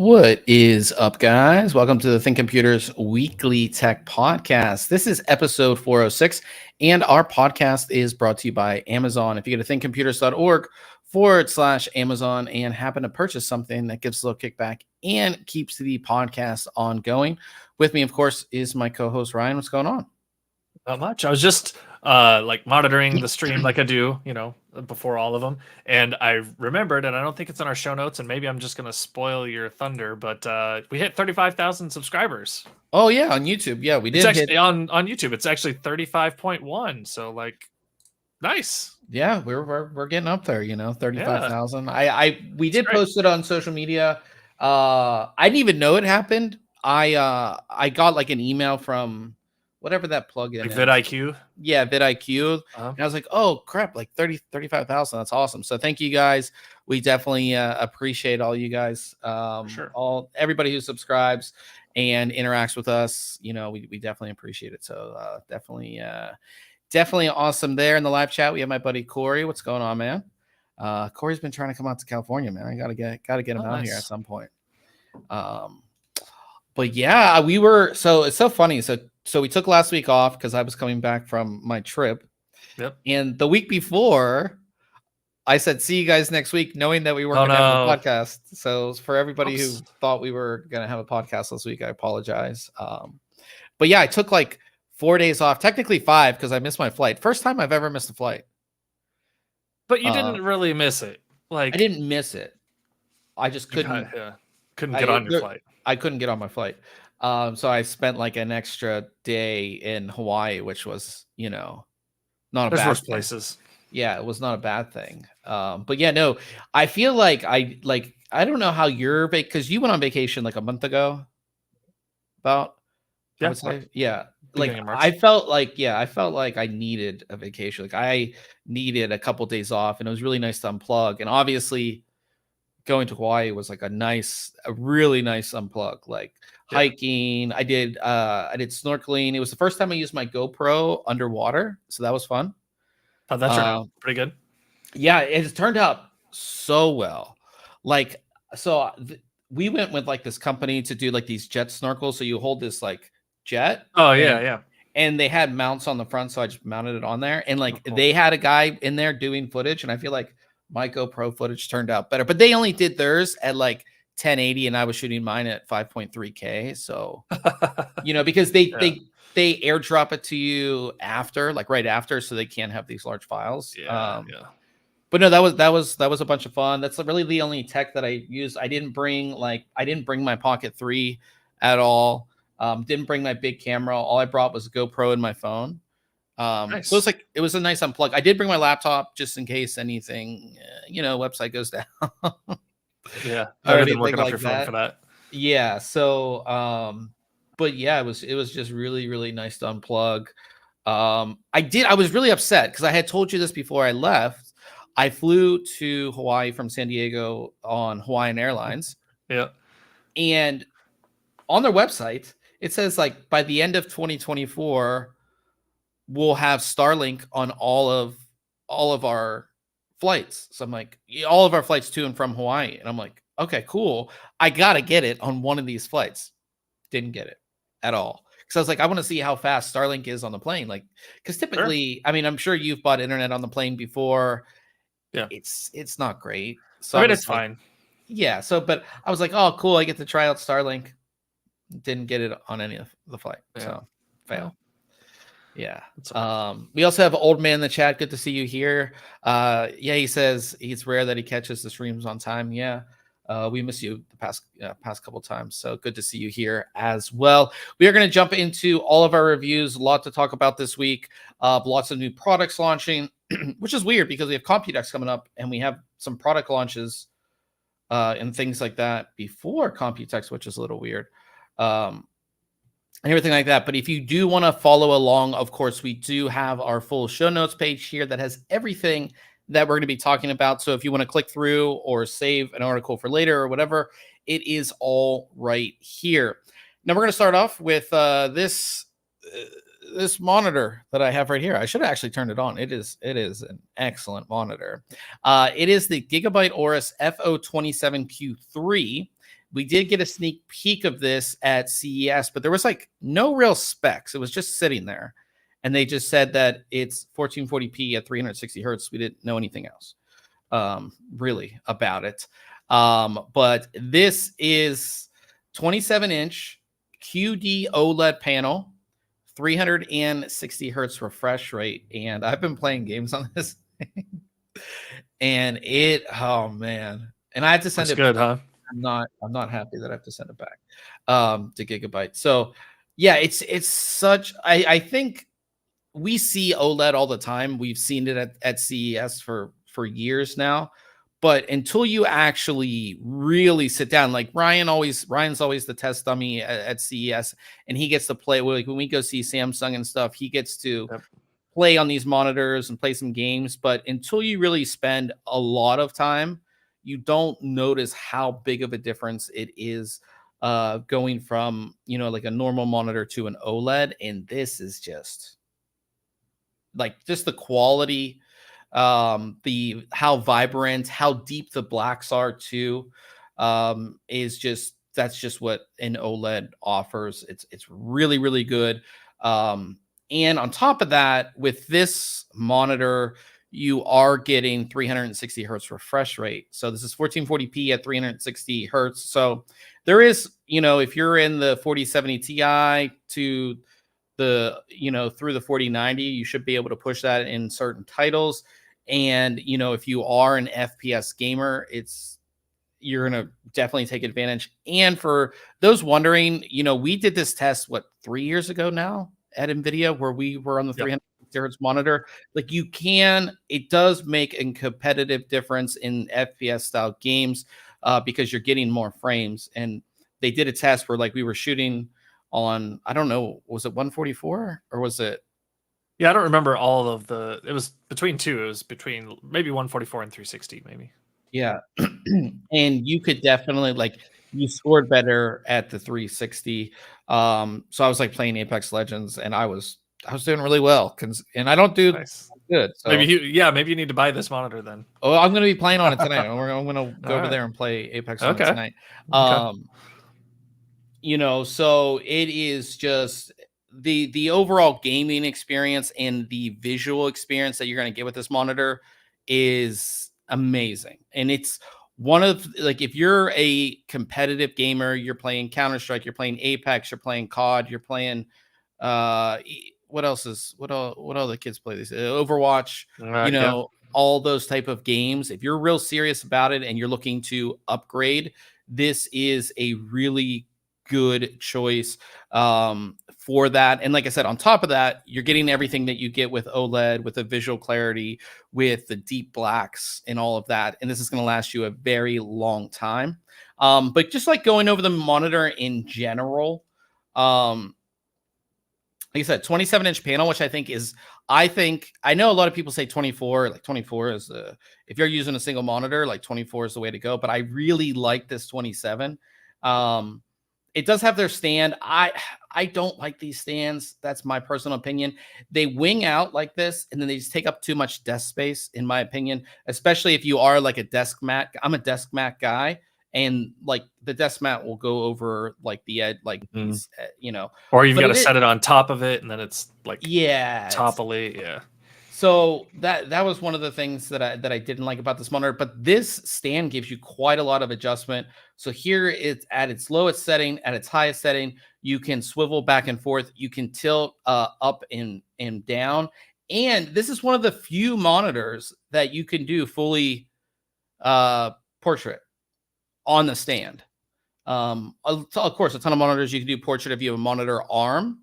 What is up, guys? Welcome to the ThinkComputers Weekly Tech Podcast. This is episode 406, and our podcast is brought to you by Amazon. If you go to thinkcomputers.org/Amazon and happen to purchase something, that gives a little kickback and keeps the podcast ongoing. With me, of course, is my co-host Ryan. What's going on? Not much. I was just monitoring the stream like I do, before all of them, and I remembered, and I don't think it's in our show notes, and maybe I'm just gonna spoil your thunder, but we hit 35,000 subscribers. Oh yeah, on YouTube. Yeah, we did. It's actually on YouTube. It's actually 35.1. So nice. Yeah, we're getting up there. 35,000. We did post it on social media. I didn't even know it happened. I got like an email from whatever that plugin is. vidIQ. Yeah, vidIQ. And I was like, oh crap, like 35,000. That's awesome. So thank you guys. We definitely appreciate all you guys. Sure. Everybody who subscribes and interacts with us. We definitely appreciate it. So definitely awesome there in the live chat. We have my buddy Corey. What's going on, man? Corey's been trying to come out to California, man. I gotta get him out here at some point. But yeah, we were it's so funny. So we took last week off because I was coming back from my trip. Yep. And the week before, I said, see you guys next week, knowing that we weren't going to have a podcast. So for everybody who thought we were going to have a podcast this week, I apologize. But yeah, I took like 4 days off, technically 5, because I missed my flight. First time I've ever missed a flight. But you didn't really miss it. I didn't miss it. I just couldn't. Couldn't get on your flight. I couldn't get on my flight. So I spent like an extra day in Hawaii, which was, not a bad worse places. Yeah, it was not a bad thing. But yeah, no, I feel like I don't know how you're because you went on vacation like a month ago. About yeah. Like I felt like I needed a vacation. Like I needed a couple days off, and it was really nice to unplug. And obviously going to Hawaii was like a really nice unplug. Like hiking. I did snorkeling. It was the first time I used my GoPro underwater, so that was fun. Oh, that turned out pretty good. Yeah, it turned out so well. Like, so we went with like this company to do like these jet snorkels. So you hold this like jet. Oh yeah. And they had mounts on the front, so I just mounted it on there. And like they had a guy in there doing footage, and I feel like my GoPro footage turned out better. But they only did theirs at like 1080, and I was shooting mine at 5.3K. So because they airdrop it to you after, like right after, so they can't have these large files. But no, that was a bunch of fun. That's really the only tech that I used. I didn't bring my Pocket 3 at all. Didn't bring my big camera. All I brought was a GoPro and my phone. Nice. So it was a nice unplug. I did bring my laptop just in case anything, website goes down. Yeah, I've been working off your phone for that. Yeah, so but yeah, it was just really, really nice to unplug. I was really upset because I had told you this before I left. I flew to Hawaii from San Diego on Hawaiian Airlines. Yeah. And on their website, it says like by the end of 2024, we'll have Starlink on all of our flights. So I'm like, all of our flights to and from Hawaii. And I'm like, okay, cool. I got to get it on one of these flights. Didn't get it at all. Because I was like, I want to see how fast Starlink is on the plane. Like, because typically, I mean, I'm sure you've bought internet on the plane before. Yeah. It's not great. So I mean, it's fine. Yeah. So, but I was like, oh, cool. I get to try out Starlink. Didn't get it on any of the flight. Yeah. So fail. Yeah. We also have Old Man in the chat. Good to see you here. He says it's rare that he catches the streams on time. Yeah. We miss you the past couple times. So good to see you here as well. We are going to jump into all of our reviews. A lot to talk about this week. Lots of new products launching, which is weird because we have Computex coming up and we have some product launches and things like that before Computex, which is a little weird. And everything like that. But if you do want to follow along, of course, we do have our full show notes page here that has everything that we're going to be talking about. So if you want to click through or save an article for later or whatever, it is all right here. Now we're going to start off with this monitor that I have right here. I should have actually turned it on. It is an excellent monitor. It is the Gigabyte AORUS FO27Q3. we did get a sneak peek of this at CES, but there was like no real specs. It was just sitting there. And they just said that it's 1440p at 360 hertz. We didn't know anything else really about it. But this is 27-inch QD OLED panel, 360 hertz refresh rate. And I've been playing games on this thing. And oh man. And I have to send it good, huh? I'm not happy that I have to send it back to Gigabyte. So yeah, it's such I think we see OLED all the time. We've seen it at CES for years now. But until you actually really sit down, like Ryan's always the test dummy at CES, and he gets to play. Like when we go see Samsung and stuff, he gets to play on these monitors and play some games. But until you really spend a lot of time, you don't notice how big of a difference it is going from, like a normal monitor to an OLED. And this is just the quality, how vibrant, how deep the blacks are too, that's just what an OLED offers. It's really, really good. And on top of that, with this monitor, you are getting 360 hertz refresh rate. So this is 1440p at 360 hertz. So there is, if you're in the 4070 Ti to the, through the 4090, you should be able to push that in certain titles. And, if you are an FPS gamer, you're going to definitely take advantage. And for those wondering, we did this test, 3 years ago now at NVIDIA, where we were on the 300 hertz monitor. Like it does make a competitive difference in FPS style games because you're getting more frames. And they did a test where we were shooting on, I don't know, was it 144 or was it? Yeah, I don't remember all of it was between two. It was between maybe 144 and 360, maybe. Yeah. And you could definitely you scored better at the 360. So I was playing Apex Legends and I was doing really well. And I don't do good. So maybe you need to buy this monitor then. Oh, I'm going to be playing on it tonight. I'm going to go over there and play Apex on it tonight. So it is just the overall gaming experience and the visual experience that you're going to get with this monitor is amazing. And it's one of if you're a competitive gamer, you're playing Counter-Strike, you're playing Apex, you're playing COD, you're playing what all the kids play these Overwatch, all those type of games. If you're real serious about it and you're looking to upgrade, this is a really good choice for that. And like I said, on top of that, you're getting everything that you get with OLED, with the visual clarity, with the deep blacks and all of that. And this is going to last you a very long time. But just going over the monitor in general, like I said, 27-inch panel, which I know a lot of people say 24, 24 is if you're using a single monitor, 24 is the way to go. But I really like this 27. It does have their stand. I don't like these stands. That's my personal opinion. They wing out like this, and then they just take up too much desk space, in my opinion, especially if you are a desk mat. I'm a desk mat guy, and the desk mat will go over the edge, these, Or you've got to set it on top of it, and then it's topply. Yeah. So that was one of the things that I didn't like about this monitor, but this stand gives you quite a lot of adjustment. So here it's at its lowest setting, at its highest setting, you can swivel back and forth. You can tilt up and down. And this is one of the few monitors that you can do fully portrait on the stand. Of course, a ton of monitors you can do portrait if you have a monitor arm.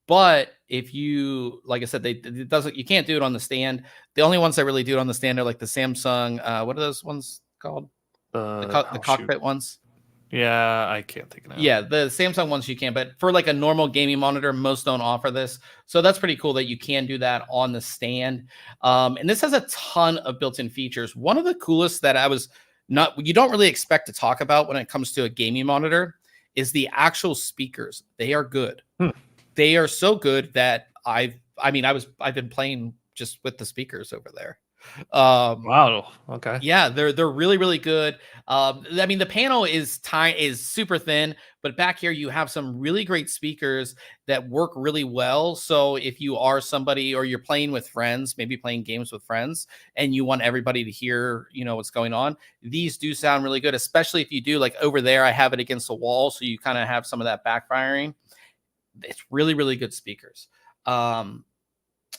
But if you, like I said, you can't do it on the stand. The only ones that really do it on the stand are the Samsung. What are those ones called? The cockpit ones. Yeah, I can't think of it. Yeah, the Samsung ones you can, but for a normal gaming monitor, most don't offer this. So that's pretty cool that you can do that on the stand. And this has a ton of built-in features. One of the coolest that you don't really expect to talk about when it comes to a gaming monitor is the actual speakers. They are good. They are so good that I've been playing just with the speakers over there. Wow. Okay. Yeah, they're really, really good. I mean, the panel is super thin, but back here you have some really great speakers that work really well. So if you are somebody or you're playing with friends, maybe playing games with friends, and you want everybody to hear, what's going on, these do sound really good, especially if you do like over there. I have it against the wall, so you kind of have some of that backfiring. It's really, really good speakers.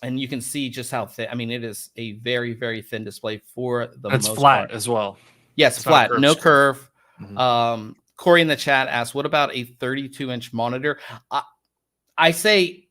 And you can see just how thin. I mean, it is a very, very thin display for the most flat part. as well. Yes, flat, no curve. Mm-hmm. Corey in the chat asked, what about a 32-inch monitor? I say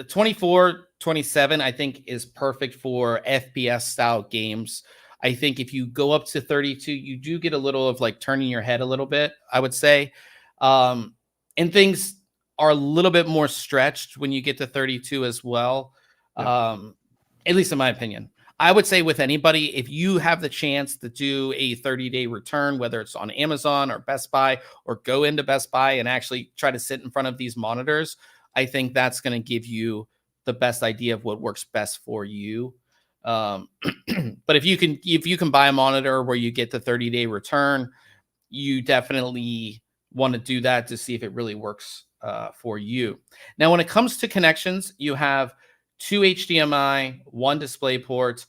24, 27, I think is perfect for FPS style games. I think if you go up to 32, you do get a little of like turning your head a little bit, I would say. And things are a little bit more stretched when you get to 32 as well. At least in my opinion. I would say with anybody, if you have the chance to do a 30-day return, whether it's on Amazon or Best Buy, or go into Best Buy and actually try to sit in front of these monitors, I think that's going to give you the best idea of what works best for you. But if you can buy a monitor where you get the 30-day return, you definitely want to do that to see if it really works for you. Now, when it comes to connections, you have 2 HDMI, 1 DisplayPort.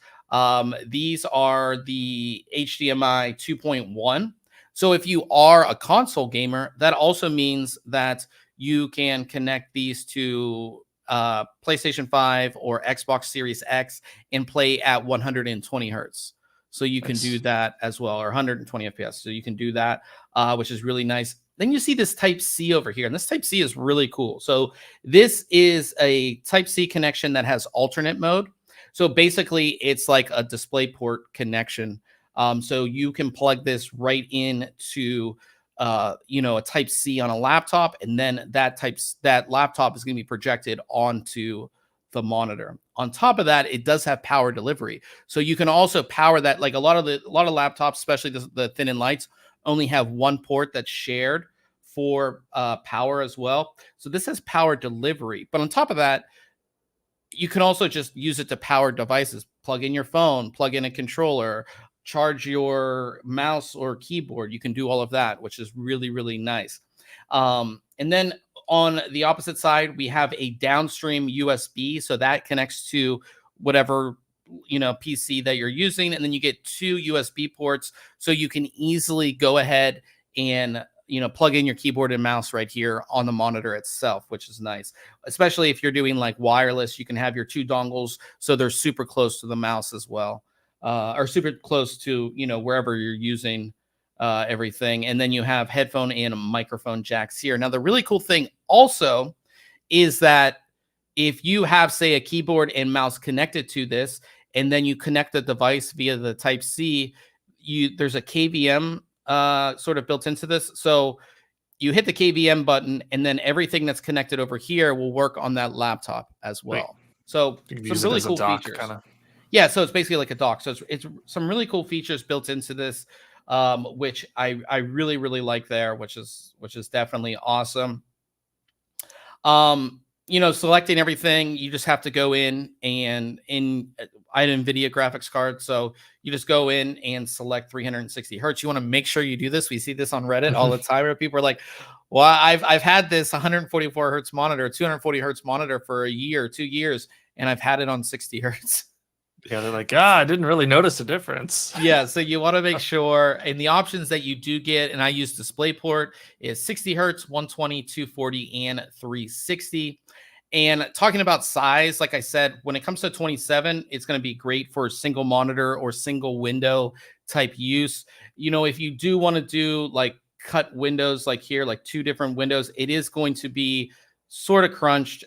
These are the HDMI 2.1. So if you are a console gamer, that also means that you can connect these to PlayStation 5 or Xbox Series X and play at 120 hertz. So you can do that as well, or 120 FPS. So you can do that, which is really nice. Then you see this Type-C over here, and this Type-C is really cool. So this is a Type-C connection that has alternate mode. So basically, it's like a DisplayPort connection. So you can plug this right into a Type-C on a laptop, and then that laptop is going to be projected onto the monitor. On top of that, it does have power delivery, so you can also power that. Like a lot of laptops, especially the thin and lights, only have one port that's shared for power as well. So this has power delivery, but on top of that, you can also just use it to power devices. Plug in your phone, plug in a controller, charge your mouse or keyboard. You can do all of that, which is really, really nice. And then on the opposite side, we have a downstream USB. So that connects to whatever PC that you're using. And then you get 2 USB ports. So you can easily go ahead and plug in your keyboard and mouse right here on the monitor itself, which is nice. Especially if you're doing like wireless, you can have your 2 dongles. So they're super close to the mouse as well. Or super close to, wherever you're using everything. And then you have headphone and microphone jacks here. Now, the really cool thing also is that if you have, say, a keyboard and mouse connected to this, and then you connect the device via the Type-C, there's a KVM sort of built into this. So you hit the KVM button, and then everything that's connected over here will work on that laptop as well. So some really cool features. Yeah, so it's basically like a dock. So it's some really cool features built into this, which I really, really like there, which is definitely awesome. Selecting everything, you just have to go in and I had an NVIDIA graphics card, so you just go in and select 360 hertz. You want to make sure you do this. We see this on Reddit all the time where people are like, well, I've had this 144 hertz monitor, 240 hertz monitor for a year, 2 years, and I've had it on 60 hertz. Yeah, they're like, I didn't really notice a difference. Yeah, so you want to make sure, and the options that you do get, and I use DisplayPort, is 60 hertz, 120, 240, and 360. And talking about size, like I said, when it comes to 27, it's going to be great for single monitor or single window type use. If you do want to do like cut windows like here, like 2 different windows, it is going to be sort of crunched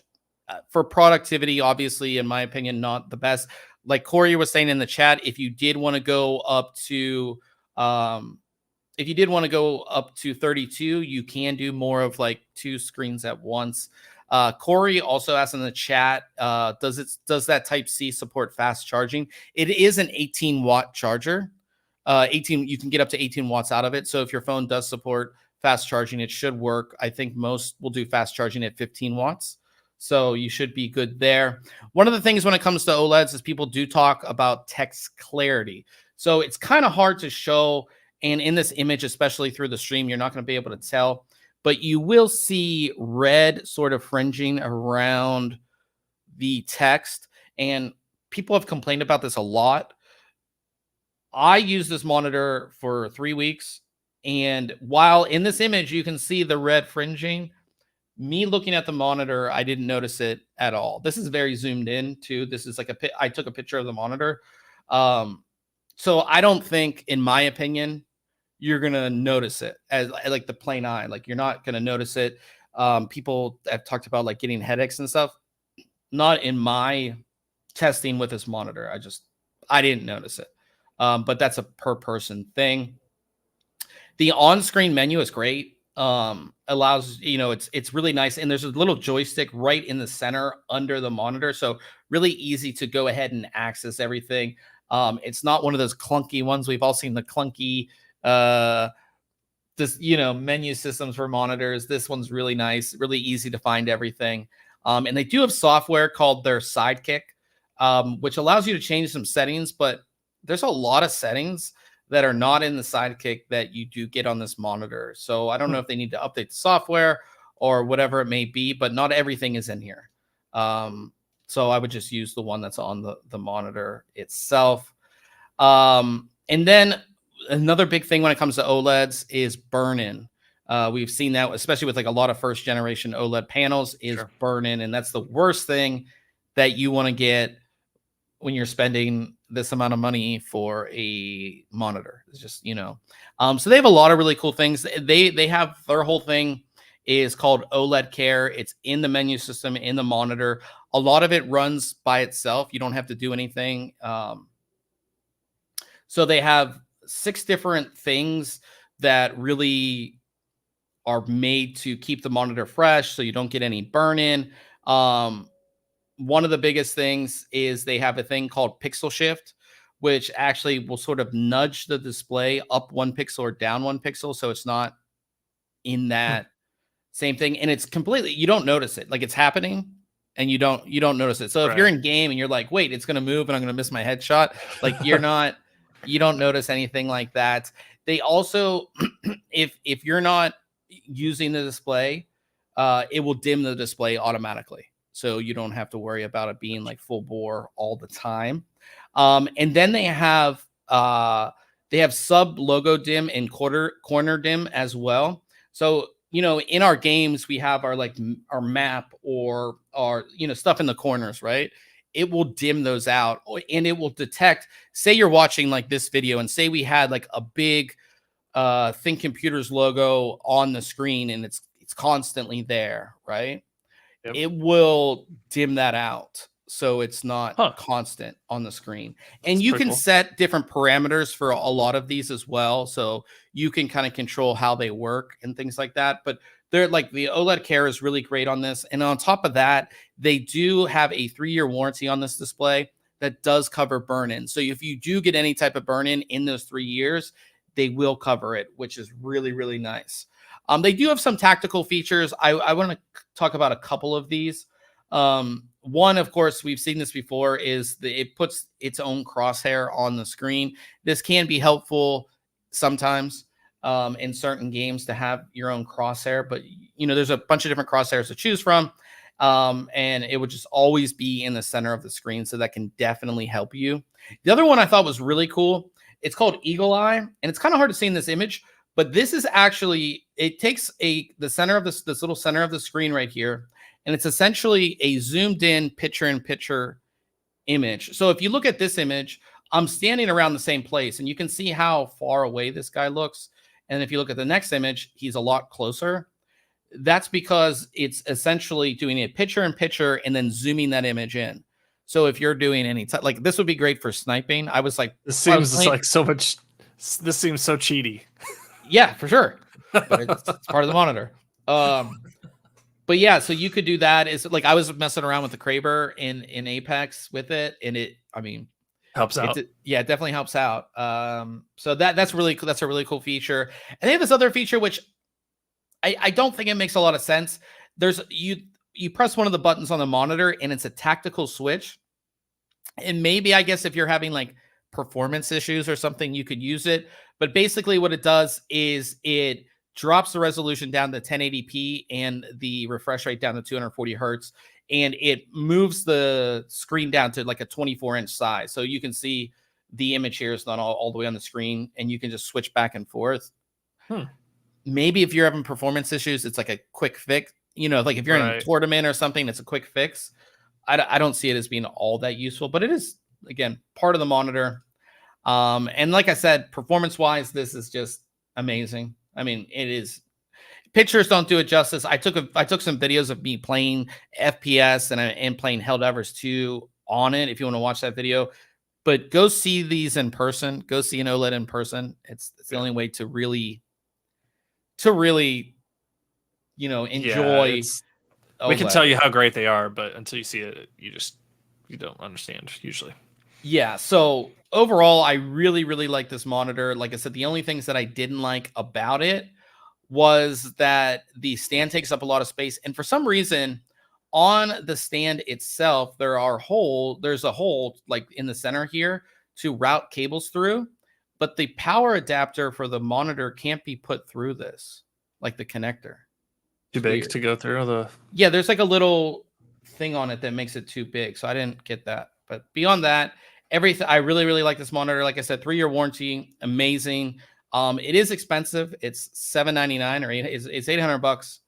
for productivity. Obviously, in my opinion, not the best. Like Corey was saying in the chat, if you did want to go up to 32, you can do more of like 2 screens at once. Corey also asked in the chat, does that Type-C support fast charging? It is an 18-watt charger. You can get up to 18 watts out of it. So if your phone does support fast charging, it should work. I think most will do fast charging at 15 watts. So you should be good there. One of the things when it comes to OLEDs is people do talk about text clarity. So it's kind of hard to show. And in this image, especially through the stream, you're not going to be able to tell. But you will see red sort of fringing around the text. And people have complained about this a lot. I used this monitor for 3 weeks. And while in this image, you can see the red fringing, me looking at the monitor, I didn't notice it at all. This is very zoomed in too. This is like I took a picture of the monitor. So I don't think, in my opinion, you're going to notice it as like the plain eye. Like you're not going to notice it. People have talked about like getting headaches and stuff. Not in my testing with this monitor. I didn't notice it. But that's a per person thing. The on-screen menu is great. Allows, it's really nice. And there's a little joystick right in the center under the monitor. So really easy to go ahead and access everything. It's not one of those clunky ones. We've all seen the clunky, menu systems for monitors. This one's really nice, really easy to find everything. And they do have software called their Sidekick, which allows you to change some settings, but there's a lot of settings that are not in the Sidekick that you do get on this monitor. So I don't know if they need to update the software or whatever it may be, but not everything is in here. So I would just use the one that's on the monitor itself. And then another big thing when it comes to OLEDs is burn-in. We've seen that, especially with like a lot of first generation OLED panels, is burn-in. And that's the worst thing that you want to get when you're spending this amount of money for a monitor. It's just, so they have a lot of really cool things. They have their whole thing is called OLED Care. It's in the menu system, in the monitor. A lot of it runs by itself. You don't have to do anything. So they have 6 different things that really are made to keep the monitor fresh so you don't get any burn-in. One of the biggest things is they have a thing called pixel shift, which actually will sort of nudge the display up 1 pixel or down 1 pixel. So it's not in that same thing. And it's completely, you don't notice it. Like it's happening and you don't notice it. So if you're in game and you're like, wait, it's going to move and I'm going to miss my headshot. Like you don't notice anything like that. They also, if you're not using the display, it will dim the display automatically. So you don't have to worry about it being like full bore all the time. And then they have sub logo dim and corner dim as well. So, in our games, we have our map or our, stuff in the corners, right? It will dim those out and it will detect, say you're watching like this video and say we had like a big ThinkComputers logo on the screen and it's constantly there, right? Yep. It will dim that out so it's not constant on the screen. And you can set different parameters for a lot of these as well. So you can kind of control how they work and things like that. But they're like the OLED Care is really great on this. And on top of that, they do have a 3-year warranty on this display that does cover burn-in. So if you do get any type of burn-in in those 3 years, they will cover it, which is really, really nice. They do have some tactical features. I want to talk about a couple of these. One, of course, we've seen this before, is it puts its own crosshair on the screen. This can be helpful sometimes in certain games to have your own crosshair, but there's a bunch of different crosshairs to choose from, and it would just always be in the center of the screen, so that can definitely help you. The other one I thought was really cool. It's called Eagle Eye, and it's kind of hard to see in this image, but this is actually, it takes the center of this little center of the screen right here, and it's essentially a zoomed in picture-in-picture image. So if you look at this image, I'm standing around the same place, and you can see how far away this guy looks. And if you look at the next image, he's a lot closer. That's because it's essentially doing a picture-in-picture and then zooming that image in. So if you're doing any like this would be great for sniping. I was like, this seems like so much. This seems so cheaty. Yeah, for sure. But it's part of the monitor. But yeah, so you could do that. Is like I was messing around with the Kraber in Apex with it, and helps out. It definitely helps out. So that's really cool. That's a really cool feature. And they have this other feature which I don't think it makes a lot of sense. you press one of the buttons on the monitor and it's a tactical switch. And maybe, I guess, if you're having like performance issues or something, you could use it. But basically what it does is it drops the resolution down to 1080p and the refresh rate down to 240 hertz. And it moves the screen down to like a 24-inch size. So you can see the image here is not all the way on the screen, and you can just switch back and forth. Maybe if you're having performance issues, it's like a quick fix. You know, like if you're in a tournament or something, it's a quick fix. I don't see it as being all that useful, but it is, again, part of the monitor. And like I said, performance-wise, this is just amazing. I mean, it is. Pictures don't do it justice. I took some videos of me playing FPS and playing Helldivers 2 on it. If you want to watch that video, but go see these in person. Go see an OLED in person. It's the only way to really, you know, enjoy. We can tell you how great they are, but until you see it, you don't understand usually. Yeah. So overall, I really, really like this monitor. Like I said, the only things that I didn't like about it was that the stand takes up a lot of space. And for some reason on the stand itself, there's a hole like in the center here to route cables through, but the power adapter for the monitor can't be put through this, like the connector. Too big to go through the. Yeah, there's like a little thing on it that makes it too big. So I didn't get that. But beyond that, everything, I really, really like this monitor. Like I said, 3-year warranty, amazing. It is expensive. It's $799 or it's $800.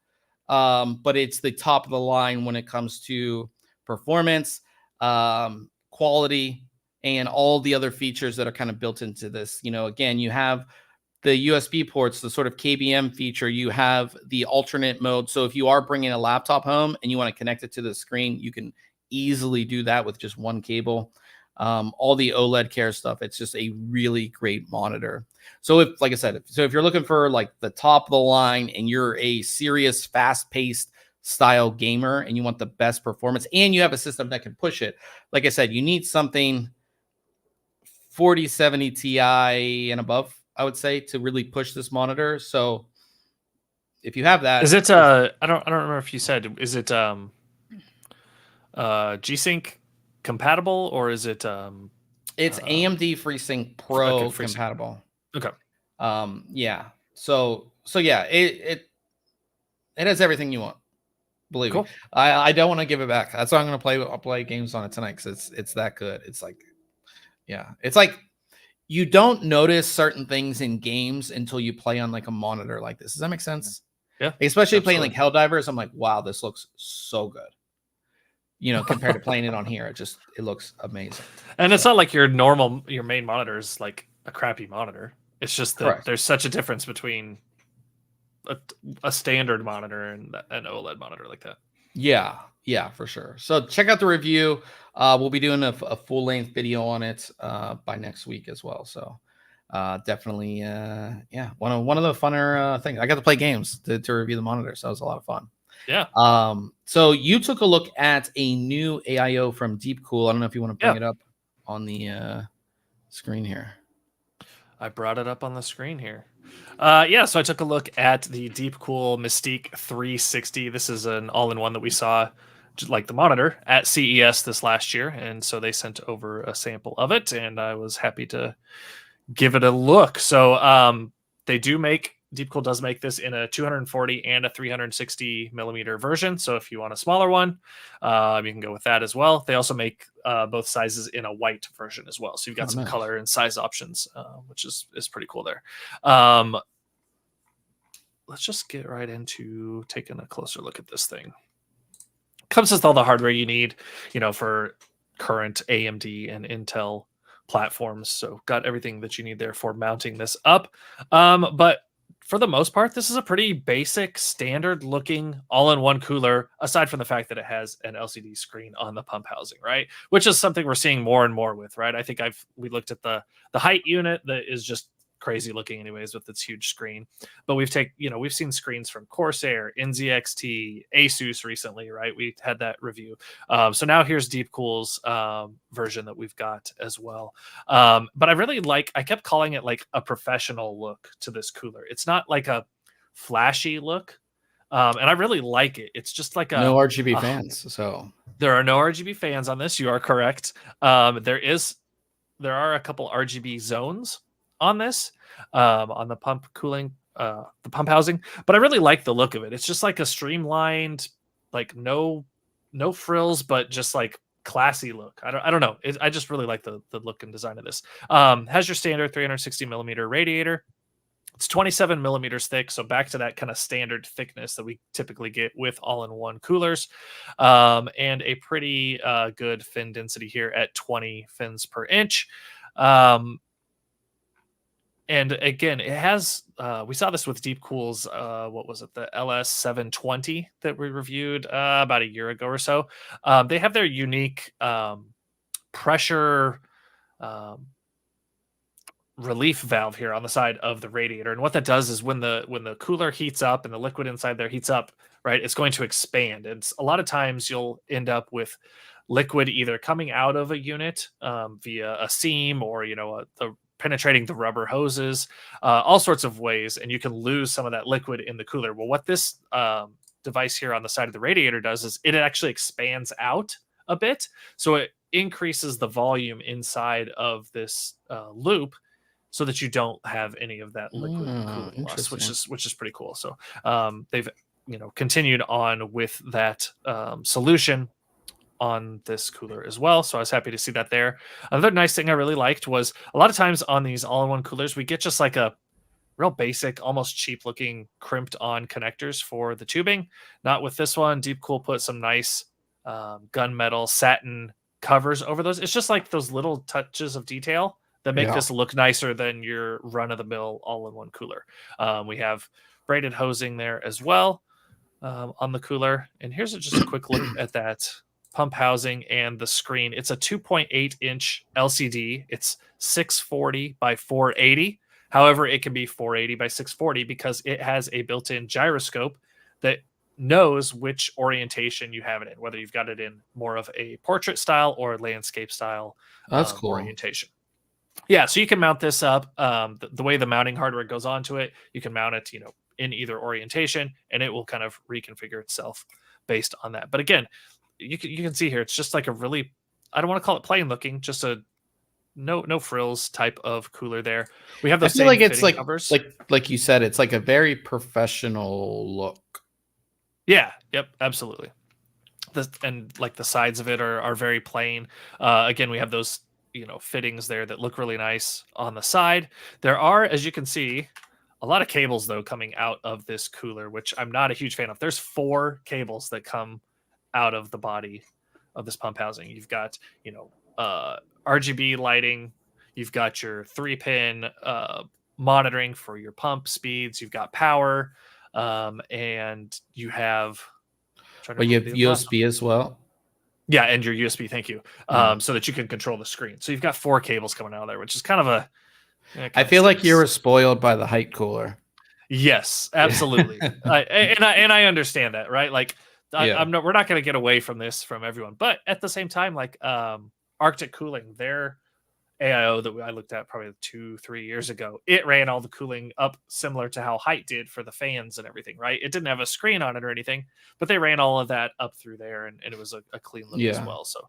But it's the top of the line when it comes to performance, quality, and all the other features that are kind of built into this. You know, again, you have the USB ports, the sort of KBM feature. You have the alternate mode. So if you are bringing a laptop home and you want to connect it to the screen, you can easily do that with just one cable. All the OLED care stuff. It's just a really great monitor. So if, like I said, if you're looking for like the top of the line and you're a serious, fast-paced style gamer and you want the best performance and you have a system that can push it, like I said, you need something 4070 Ti and above, I would say, to really push this monitor. So if you have that, is it I don't remember if you said, is it G-Sync compatible, or is it it's AMD FreeSync Pro compatible. Okay. Yeah. So yeah, it has everything you want. Believe me. I don't want to give it back. That's why I'm going to play games on it tonight, because it's that good. It's like, yeah, it's like you don't notice certain things in games until you play on like a monitor like this. Does that make sense? Yeah. Especially playing like Helldivers, I'm like, wow, this looks so good. You know, compared to playing it on here, it looks amazing. And it's not like your main monitor is like a crappy monitor. It's just that there's such a difference between a standard monitor and an OLED monitor like that. Yeah, for sure. So check out the review. We'll be doing a full-length video on it by next week as well. So definitely, yeah, one of the funner things. I got to play games to review the monitor, so it was a lot of fun. Yeah. So you took a look at a new AiO from DeepCool. I don't know if you want to bring it up on the screen here. I brought it up on the screen here. Yeah, so I took a look at the DeepCool Mystique 360. This is an all-in-one that we saw, just like the monitor, at CES this last year, and so they sent over a sample of it, and I was happy to give it a look. So DeepCool does make this in a 240 and a 360 millimeter version. So if you want a smaller one, you can go with that as well. They also make both sizes in a white version as well. So you've got some color and size options, which is pretty cool there. Let's just get right into taking a closer look at this thing. Comes with all the hardware you need, for current AMD and Intel platforms. So got everything that you need there for mounting this up. But for the most part, this is a pretty basic, standard-looking all-in-one cooler, aside from the fact that it has an LCD screen on the pump housing, right? Which is something we're seeing more and more with, right? I think we looked at the height unit that is just crazy looking anyways with its huge screen. But we've seen screens from Corsair, NZXT, Asus recently, right? We had that review. So now here's DeepCool's version that we've got as well. But I kept calling it like a professional look to this cooler. It's not like a flashy look. And I really like it. It's just like no RGB fans. So there are no RGB fans on this. You are correct. There are a couple RGB zones on this, on the pump cooling, the pump housing. But I really like the look of it. It's just like a streamlined, like no frills, but just like classy look. I don't know. I just really like the look and design of this. Has your standard 360 millimeter radiator. It's 27 millimeters thick, so back to that kind of standard thickness that we typically get with all-in-one coolers, and a pretty good fin density here at 20 fins per inch. And again, it has, we saw this with DeepCool's, what was it, the LS720 that we reviewed about a year ago or so. They have their unique pressure relief valve here on the side of the radiator, and what that does is when the cooler heats up and the liquid inside there heats up, right, it's going to expand. And a lot of times you'll end up with liquid either coming out of a unit via a seam, or penetrating the rubber hoses, all sorts of ways, and you can lose some of that liquid in the cooler. Well, what this device here on the side of the radiator does is it actually expands out a bit, so it increases the volume inside of this loop, so that you don't have any of that liquid cooling loss, which is pretty cool. So they've continued on with that solution on this cooler as well. So I was happy to see that there. Another nice thing I really liked was a lot of times on these all-in-one coolers, we get just like a real basic, almost cheap looking crimped on connectors for the tubing. Not with this one. DeepCool put some nice gunmetal satin covers over those. It's just like those little touches of detail that make this look nicer than your run-of-the-mill all-in-one cooler. We have braided hosing there as well on the cooler. And here's just a quick look at that pump housing and the screen. It's a 2.8-inch LCD. It's 640 by 480. However, it can be 480 by 640 because it has a built-in gyroscope that knows which orientation you have it in, whether you've got it in more of a portrait style or landscape style orientation. Yeah, so you can mount this up. The way the mounting hardware goes onto it, you can mount it, in either orientation, and it will kind of reconfigure itself based on that. But again, you can see here, it's just like a really, I don't want to call it plain looking, just a no frills type of cooler there. We have the same like it's covers. like you said, it's like a very professional look. Yeah, yep, absolutely. And like the sides of it are very plain. Again, we have those fittings there that look really nice on the side. There are, as you can see, a lot of cables though coming out of this cooler, which I'm not a huge fan of. There's 4 cables that come out of the body of this pump housing. You've got RGB lighting, you've got your 3-pin monitoring for your pump speeds, you've got power, and you have you have USB as well. Yeah, and your USB, thank you. So that you can control the screen. So you've got 4 cables coming out of there, which is kind of a... I feel like you were spoiled by the height cooler. Yes, absolutely. I understand that, right? Like, we're not going to get away from this from everyone. But at the same time, like Arctic Cooling, their AiO that I looked at probably 2-3 years ago, it ran all the cooling up similar to how Height did for the fans and everything, right? It didn't have a screen on it or anything, but they ran all of that up through there, and it was a clean look as well. So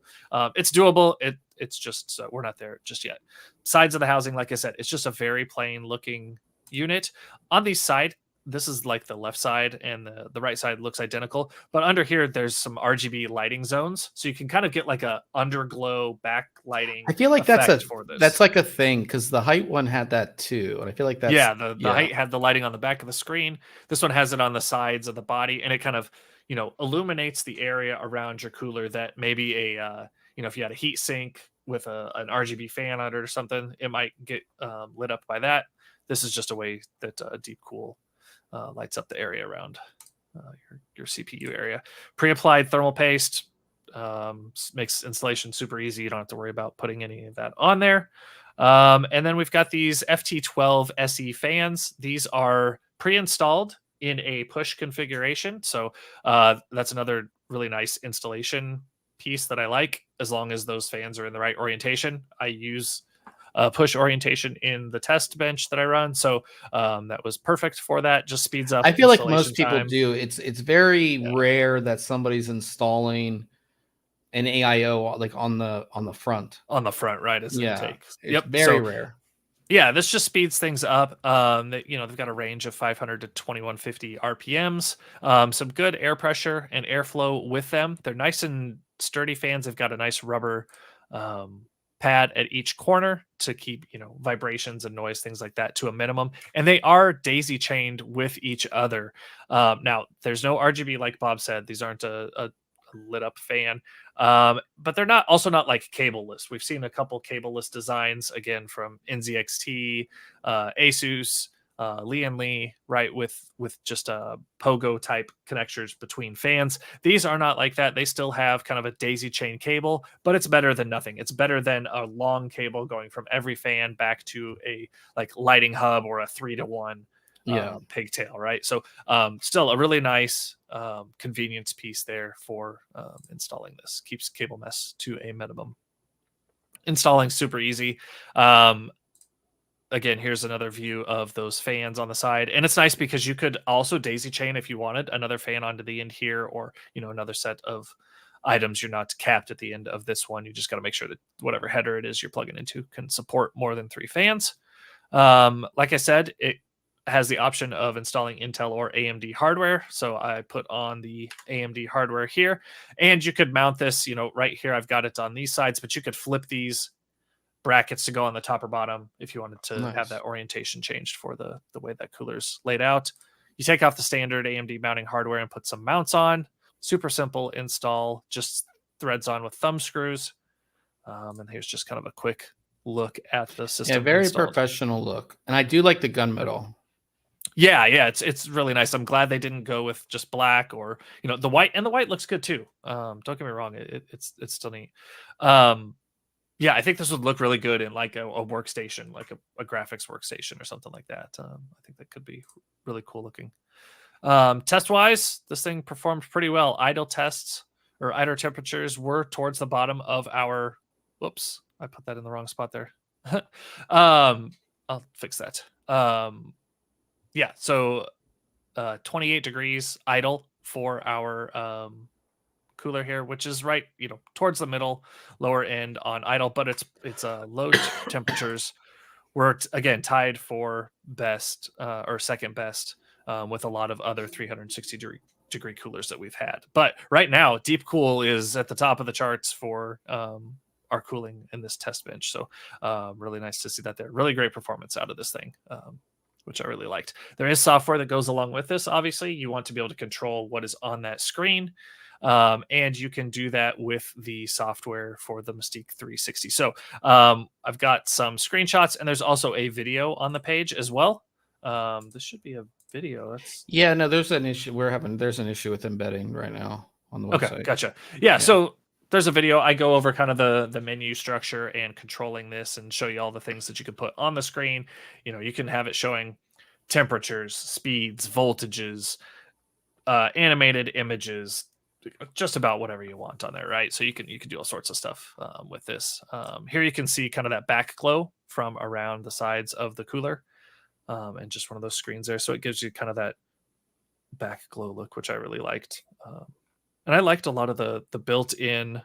it's doable. It's just we're not there just yet. Sides of the housing, like I said, it's just a very plain looking unit. On the side, this is like the left side, and the right side looks identical, but under here there's some RGB lighting zones, so you can kind of get like a underglow backlighting. I feel like that's like a thing, because the Height one had that too, and I feel like that's the Height had the lighting on the back of the screen. This one has it on the sides of the body, and it kind of illuminates the area around your cooler that maybe a if you had a heat sink with an RGB fan on it or something, it might get lit up by that. This is just a way that DeepCool lights up the area around your CPU area. Pre-applied thermal paste makes installation super easy. You don't have to worry about putting any of that on there. And then we've got these FT12 SE fans. These are pre-installed in a push configuration. So that's another really nice installation piece that I like, as long as those fans are in the right orientation. I use push orientation in the test bench that I run. So that was perfect for that. Just speeds up. I feel like most people time. do. It's very rare that somebody's installing an AiO like on the front. On the front, right? As intake. It's very rare. Yeah, this just speeds things up. They've got a range of 500 to 2150 RPMs. Some good air pressure and airflow with them. They're nice and sturdy fans. They've got a nice rubber pad at each corner to keep vibrations and noise, things like that, to a minimum. And they are daisy chained with each other. Now, there's no RGB, like Bob said. These aren't a lit up fan, but they're also not like cableless. We've seen a couple cableless designs, again, from NZXT, Asus, Lee, right, with just a pogo type connectors between fans. These are not like that. They still have kind of a daisy chain cable, but it's better than nothing. It's better than a long cable going from every fan back to a like lighting hub or a 3-to-1 pigtail, right? So still a really nice convenience piece there for installing this. Keeps cable mess to a minimum. Installing super easy. Again, here's another view of those fans on the side, and it's nice because you could also daisy chain if you wanted another fan onto the end here, or another set of items. You're not capped at the end of this one. You just got to make sure that whatever header it is you're plugging into can support more than 3 fans. Like I said, it has the option of installing Intel or AMD hardware. So I put on the AMD hardware here, and you could mount this, right here. I've got it on these sides, but you could flip these brackets to go on the top or bottom if you wanted to have that orientation changed for the way that cooler's laid out. You take off the standard AMD mounting hardware and put some mounts on. Super simple install, just threads on with thumb screws. And here's just kind of a quick look at the system. Yeah, very professional look. And I do like the gunmetal. Yeah, it's really nice. I'm glad they didn't go with just black or the white, and the white looks good too. Don't get me wrong, it's still neat. Yeah, I think this would look really good in like a workstation, like a graphics workstation or something like that. I think that could be really cool looking. Test wise, this thing performed pretty well. Idle tests or idle temperatures were towards the bottom of our. Whoops, I put that in the wrong spot there. I'll fix that. Yeah, so 28 degrees idle for our cooler here, which is right, towards the middle, lower end on idle, but it's low temperatures. We're again tied for best or second best with a lot of other 360 degree coolers that we've had. But right now, DeepCool is at the top of the charts for our cooling in this test bench. So really nice to see that there. Really great performance out of this thing. Which I really liked. There is software that goes along with this. Obviously, you want to be able to control what is on that screen. And you can do that with the software for the Mystique 360. So I've got some screenshots, and there's also a video on the page as well. This should be a video. No, there's an issue. There's an issue with embedding right now on the website. Okay, gotcha. Yeah. So there's a video. I go over kind of the menu structure and controlling this and show you all the things that you can put on the screen. You can have it showing temperatures, speeds, voltages, animated images, just about whatever you want on there, right? So you can do all sorts of stuff with this. Here you can see kind of that back glow from around the sides of the cooler, and just one of those screens there. So it gives you kind of that back glow look, which I really liked. And I liked a lot of the built-in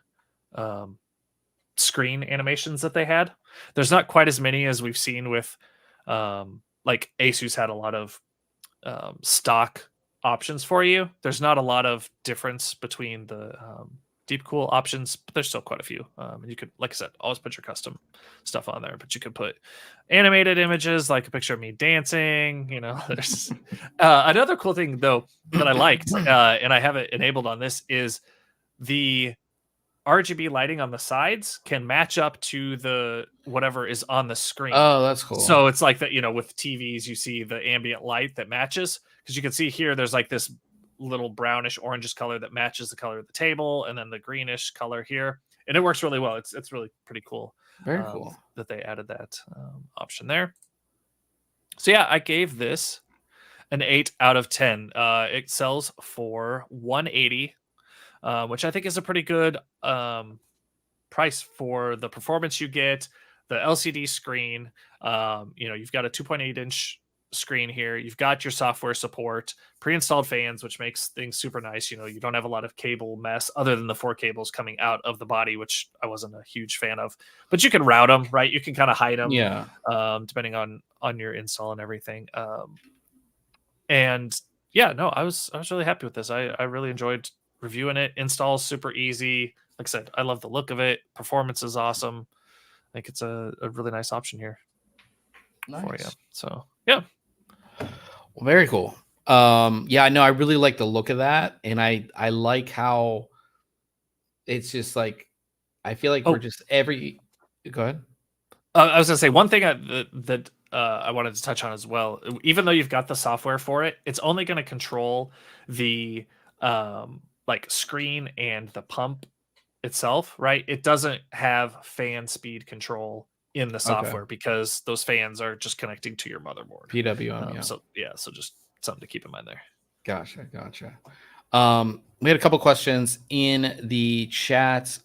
screen animations that they had. There's not quite as many as we've seen with, like Asus had a lot of stock options for you. There's not a lot of difference between the DeepCool options, but there's still quite a few. And you could, like I said, always put your custom stuff on there, but you could put animated images, like a picture of me dancing. There's another cool thing though that I liked, and I have it enabled on this, is the RGB lighting on the sides can match up to the whatever is on the screen. Oh, that's cool. So it's like that, with TVs, you see the ambient light that matches, because you can see here there's like this little brownish orangish color that matches the color of the table, and then the greenish color here, and it works really well. It's really pretty cool. Very cool that they added that option there. So yeah, I gave this an 8 out of 10. It sells for $180, which I think is a pretty good price for the performance you get, the LCD screen. You know, you've got a 2.8-inch screen here. You've got your software support, pre-installed fans, which makes things super nice. You know, you don't have a lot of cable mess other than the 4 cables coming out of the body, which I wasn't a huge fan of. But you can route them, right? You can kind of hide them, depending on your install and everything. And yeah, no, I was really happy with this. I really enjoyed reviewing it. Install super easy. Like I said, I love the look of it. Performance is awesome. I think it's a really nice option here for you. So yeah. Well, very cool. Yeah, I know. I really like the look of that, and I like how it's just like I feel like we're just every. Go ahead. I was gonna say one thing that I wanted to touch on as well. Even though you've got the software for it, it's only going to control the like screen and the pump itself, right? It doesn't have fan speed control in the software because those fans are just connecting to your motherboard. PWM, So just something to keep in mind there. Gotcha. We had a couple questions in the chat.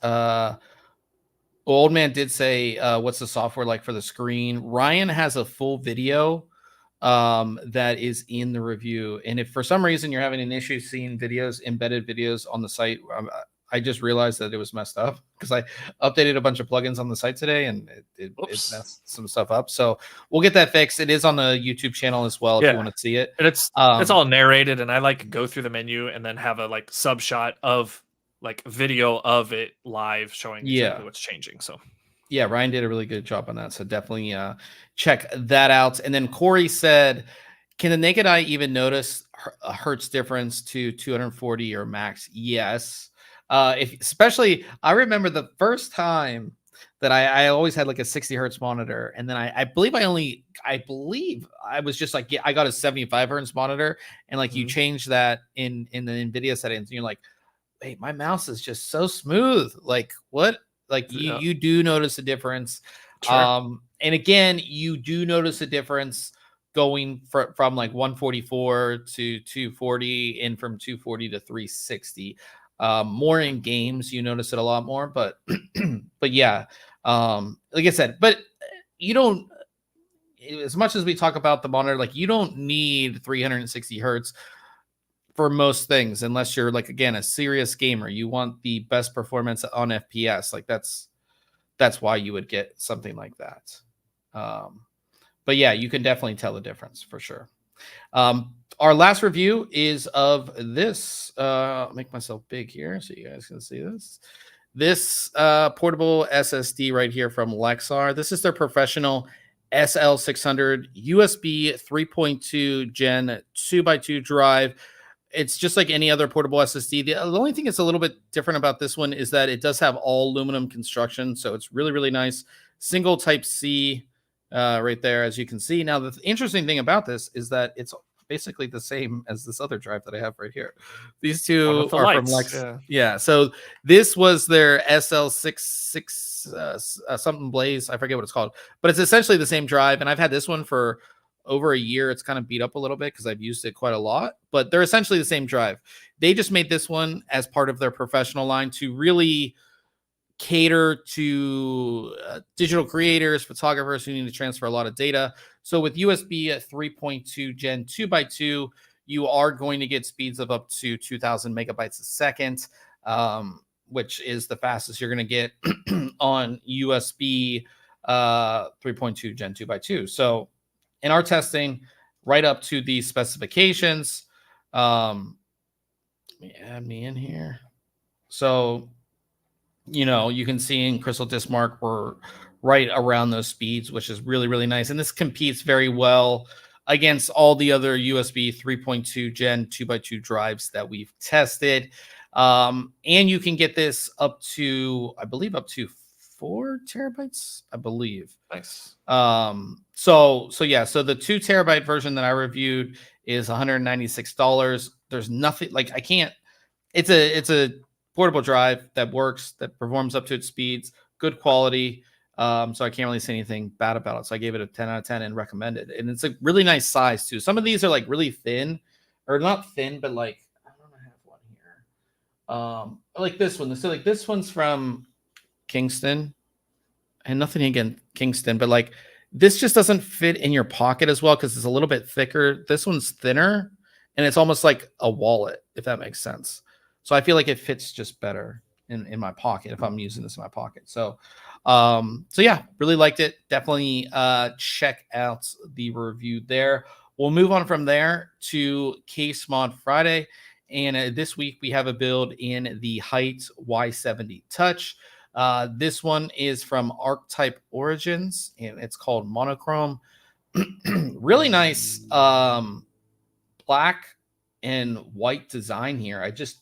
Old man did say, what's the software like for the screen? Ryan has a full video that is in the review. And if for some reason you're having an issue seeing videos, embedded videos on the site, I just realized that it was messed up because I updated a bunch of plugins on the site today and it messed some stuff up. So we'll get that fixed. It is on the YouTube channel as well if you want to see it. And it's all narrated, and I like go through the menu and then have a like sub shot of like video of it live showing exactly what's changing. So yeah, Ryan did a really good job on that. So definitely check that out. And then Corey said, can the naked eye even notice a hertz difference to 240 or max? Yes. Especially, I remember the first time that I always had like a 60 hertz monitor, and then I believe I was just like, I got a 75 hertz monitor, and like you change that in the NVIDIA settings, and you're like, hey, my mouse is just so smooth. Like what? Like you do notice a difference. Sure. And again, you do notice a difference going from like 144 to 240 and from 240 to 360. More in games, you notice it a lot more, but yeah, like I said, but you don't, as much as we talk about the monitor, like you don't need 360 hertz for most things, unless you're like, again, a serious gamer. You want the best performance on FPS. Like that's why you would get something like that. But yeah, you can definitely tell the difference for sure. Our last review is of this. I'll make myself big here so you guys can see this. This portable SSD right here from Lexar. This is their professional SL600 USB 3.2 Gen 2x2 drive. It's just like any other portable SSD. The only thing that's a little bit different about this one is that it does have all aluminum construction. So it's really, really nice. Single Type-C right there, as you can see. Now, the interesting thing about this is that it's basically the same as this other drive that I have right here. These two are from Lex. Yeah. So this was their SL66 something Blaze. I forget what it's called, but it's essentially the same drive. And I've had this one for over a year. It's kind of beat up a little bit because I've used it quite a lot, but they're essentially the same drive. They just made this one as part of their professional line to really cater to digital creators, photographers who need to transfer a lot of data. So with USB 3.2 Gen 2x2, you are going to get speeds of up to 2,000 megabytes a second, which is the fastest you're going to get on USB 3.2 Gen 2x2. So in our testing, right up to these specifications. Let me add me in here. So, you know, you can see in Crystal Disk Mark, we're right around those speeds, which is really, really nice. And this competes very well against all the other USB 3.2 Gen 2x2 drives that we've tested. And you can get this up to, I believe, up to 4 terabytes, I believe. Nice. So the 2 terabyte version that I reviewed is $196. There's nothing like it's a portable drive that works, that performs up to its speeds, good quality. So I can't really say anything bad about it. So I gave it a 10 out of 10 and recommend it. And it's a really nice size too. Some of these are like really thin, or not thin, but like, I don't have one here. Like this one. So like this one's from Kingston. and nothing against Kingston, but like this just doesn't fit in your pocket as well because it's a little bit thicker. This one's thinner, and it's almost like a wallet, if that makes sense. So I feel like it fits just better in my pocket if I'm using this in my pocket. So yeah, really liked it. Definitely check out the review there. We'll move on from there to Case Mod Friday. And this week we have a build in the Hz Y70 Touch. This one is from Archetype Origins, and it's called Monochrome. Really nice black and white design here. I just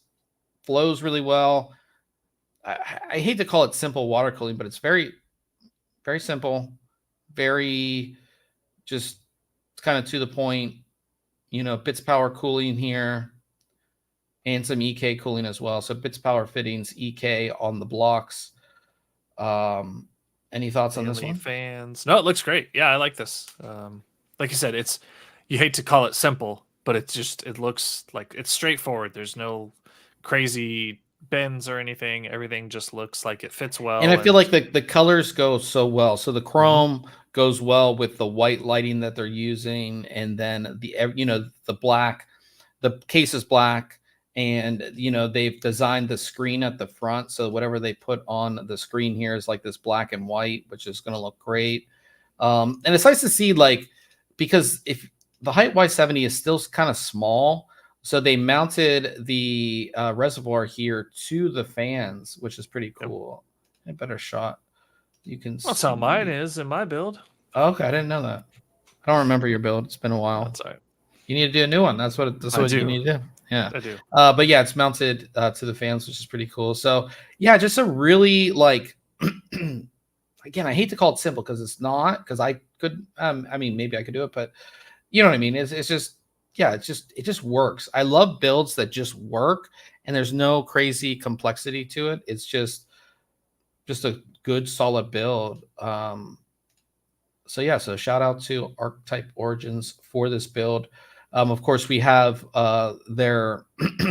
flows really well. I hate to call it simple water cooling, but it's very, very simple, very just kind of to the point, you know, bits power cooling here and some EK cooling as well. So bits power fittings, EK on the blocks. Any thoughts on this one? Fans. No, it looks great. Yeah, I like this. Like you said, you hate to call it simple, but it looks like it's straightforward. There's no crazy bends or anything. Everything just looks like it fits well. And I feel like the colors go so well. So the chrome goes well with the white lighting that they're using, and then the black, the case is black, and they've designed the screen at the front, so whatever they put on the screen here is like this black and white, which is going to look great. And it's nice to see, like, because if the Hz Y70 is still kind of small, so they mounted the reservoir here to the fans, which is pretty cool. A better shot. You can That's how mine is in my build. Oh, okay, I didn't know that. I don't remember your build. It's been a while. That's all right. You need to do a new one. That's what you need to do. Yeah, I do. But yeah, it's mounted to the fans, which is pretty cool. So yeah, just a really, like, again, I hate to call it simple because it's not. Because I could, I mean, maybe I could do it, but you know what I mean. It's just, yeah, it just works. I love builds that just work and there's no crazy complexity to it. It's just a good solid build. So yeah, so shout out to Archetype Origins for this build. Of course, we have their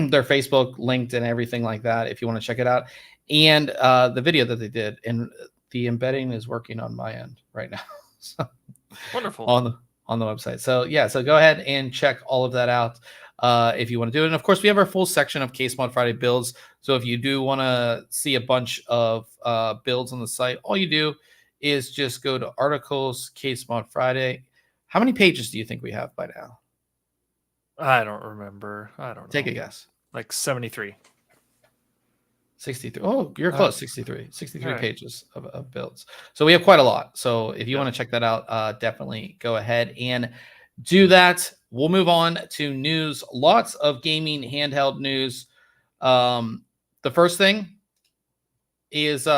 their Facebook linked and everything like that if you want to check it out, and the video that they did, and the embedding is working on my end right now. So wonderful on the website. So yeah, so go ahead and check all of that out if you want to do it. And of course, we have our full section of Case Mod Friday builds. So if you do want to see a bunch of builds on the site, all you do is just go to articles, Case Mod Friday. How many pages do you think we have by now? I don't remember. I don't know. Take a guess. Like 73. 63. Oh, you're close. 63 right. Pages of builds. So we have quite a lot. So if you want to check that out, definitely go ahead and do that. We'll move on to news. Lots of gaming handheld news. The first thing is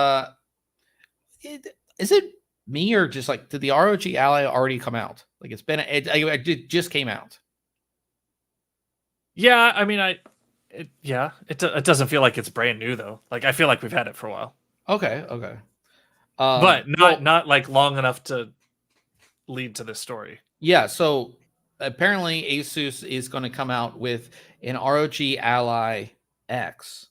is it me or just like, did the ROG Ally already come out? Like it just came out. Yeah, I mean, it doesn't feel like it's brand new though. Like I feel like we've had it for a while. Okay. But not like long enough to lead to this story. Yeah, so apparently Asus is going to come out with an ROG Ally X.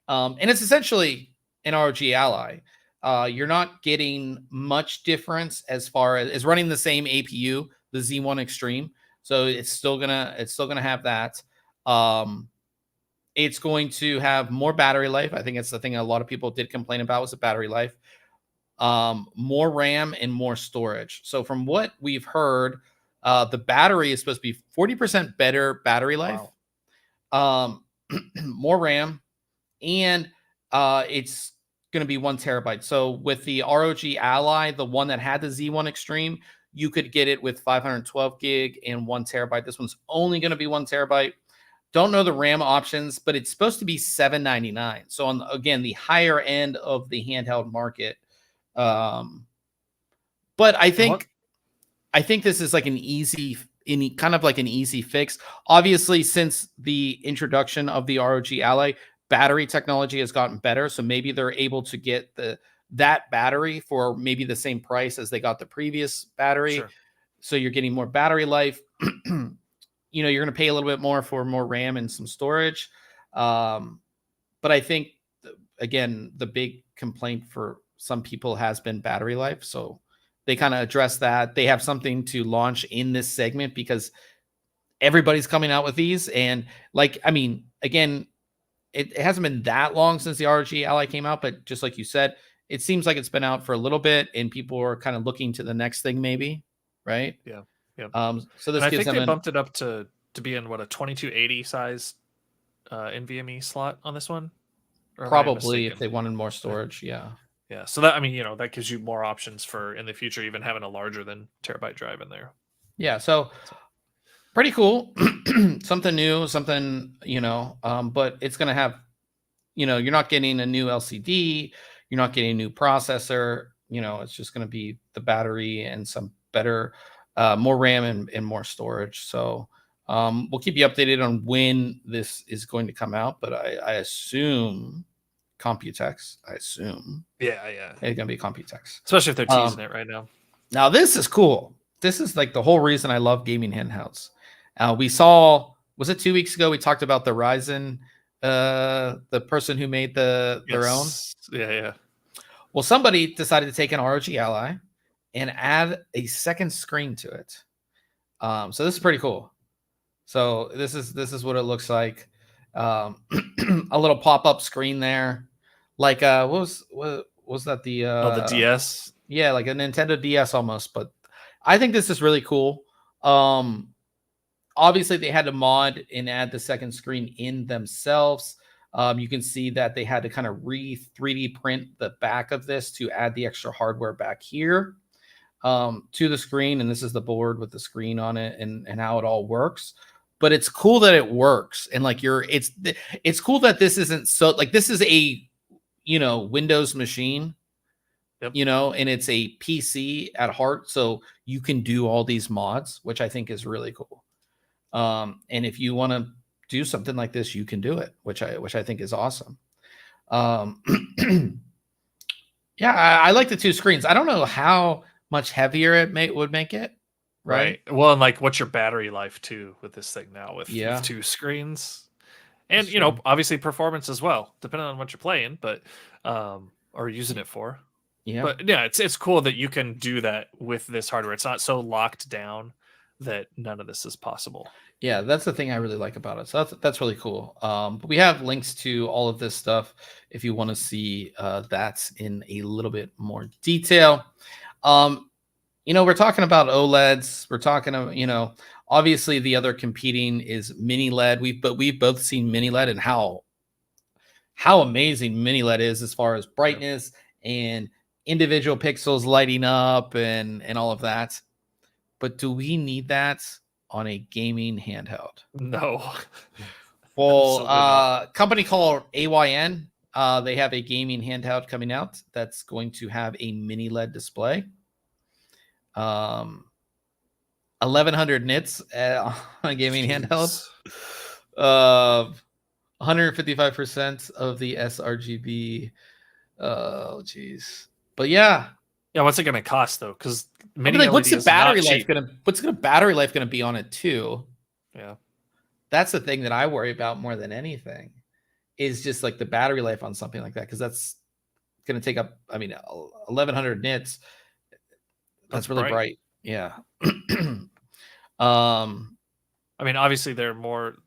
And it's essentially an ROG Ally. You're not getting much difference as far as running the same APU, the Z1 Extreme. So it's still gonna have that. It's going to have more battery life. I think it's the thing a lot of people did complain about was the battery life. More RAM and more storage. So from what we've heard, the battery is supposed to be 40% better battery life. Wow. More RAM, and it's going to be 1 terabyte. So with the ROG Ally, the one that had the Z1 Extreme, you could get it with 512 gig and 1 terabyte. This one's only going to be 1 terabyte. Don't know the RAM options, but it's supposed to be $799. So on, again, the higher end of the handheld market. But I think this is like an easy fix. Obviously, since the introduction of the ROG Ally, battery technology has gotten better. So maybe they're able to get that battery for maybe the same price as they got the previous battery. Sure. So you're getting more battery life. You're going to pay a little bit more for more RAM and some storage. But I think, again, the big complaint for some people has been battery life. So they kind of address that. They have something to launch in this segment because everybody's coming out with these. And like, I mean, again, it hasn't been that long since the ROG Ally came out, but just like you said, it seems like it's been out for a little bit and people are kind of looking to the next thing maybe, right? Yeah. So this and I gives think them they bumped it up to be in what, a 2280 size NVMe slot on this one? Or probably if they wanted more storage. Yeah. Yeah. So that, I mean, you know, that gives you more options for in the future, even having a larger than terabyte drive in there. Yeah. So pretty cool. Something new, something, you know, but it's going to have, you know, you're not getting a new LCD. You're not getting a new processor. You know, it's just going to be the battery and some better, more RAM and more storage. So we'll keep you updated on when this is going to come out, but I assume Computex. Yeah. It's going to be Computex. Especially if they're teasing it right now. Now, this is cool. This is like the whole reason I love gaming handhelds. We saw, was it 2 weeks ago? We talked about the Ryzen, the person who made their own. Yeah. Well, somebody decided to take an ROG Ally and add a second screen to it. So this is pretty cool. So this is what it looks like. A little pop-up screen there. Like what was that, the the DS? Yeah, like a Nintendo DS almost, but I think this is really cool. Obviously they had to mod and add the second screen in themselves. You can see that they had to kind of 3D print the back of this to add the extra hardware back here to the screen. And this is the board with the screen on it and how it all works. But it's cool that it works. And like it's cool that this isn't so like this is a, you know, Windows machine. Yep. You know, and it's a PC at heart, so you can do all these mods, which I think is really cool. And if you want to do something like this, you can do it, which I think is awesome. Yeah, I like the two screens. I don't know how much heavier it would make it. Right. Well, and like, what's your battery life too with this thing now with two screens, and you know, obviously performance as well, depending on what you're playing, but or using it for. Yeah. But yeah, it's cool that you can do that with this hardware. It's not so locked down that none of this is possible. Yeah, that's the thing I really like about it. So that's really cool. But we have links to all of this stuff if you want to see that in a little bit more detail. You know, we're talking about OLEDs. We're talking about, you know, obviously the other competing is mini LED. We've both seen mini LED and how amazing mini LED is as far as brightness and individual pixels lighting up and all of that. But do we need that on a gaming handheld? No. Well, company called AYN, they have a gaming handheld coming out that's going to have a mini LED display. 1100 nits on a gaming handheld. 155% of the sRGB. Oh, geez. But yeah. Yeah, what's it going to cost though? Because what's the battery life going to be on it too? Yeah, that's the thing that I worry about more than anything. Is just like the battery life on something like that, because that's going to take up. I mean, 1100 nits. That's really bright. Yeah. I mean, obviously they're more.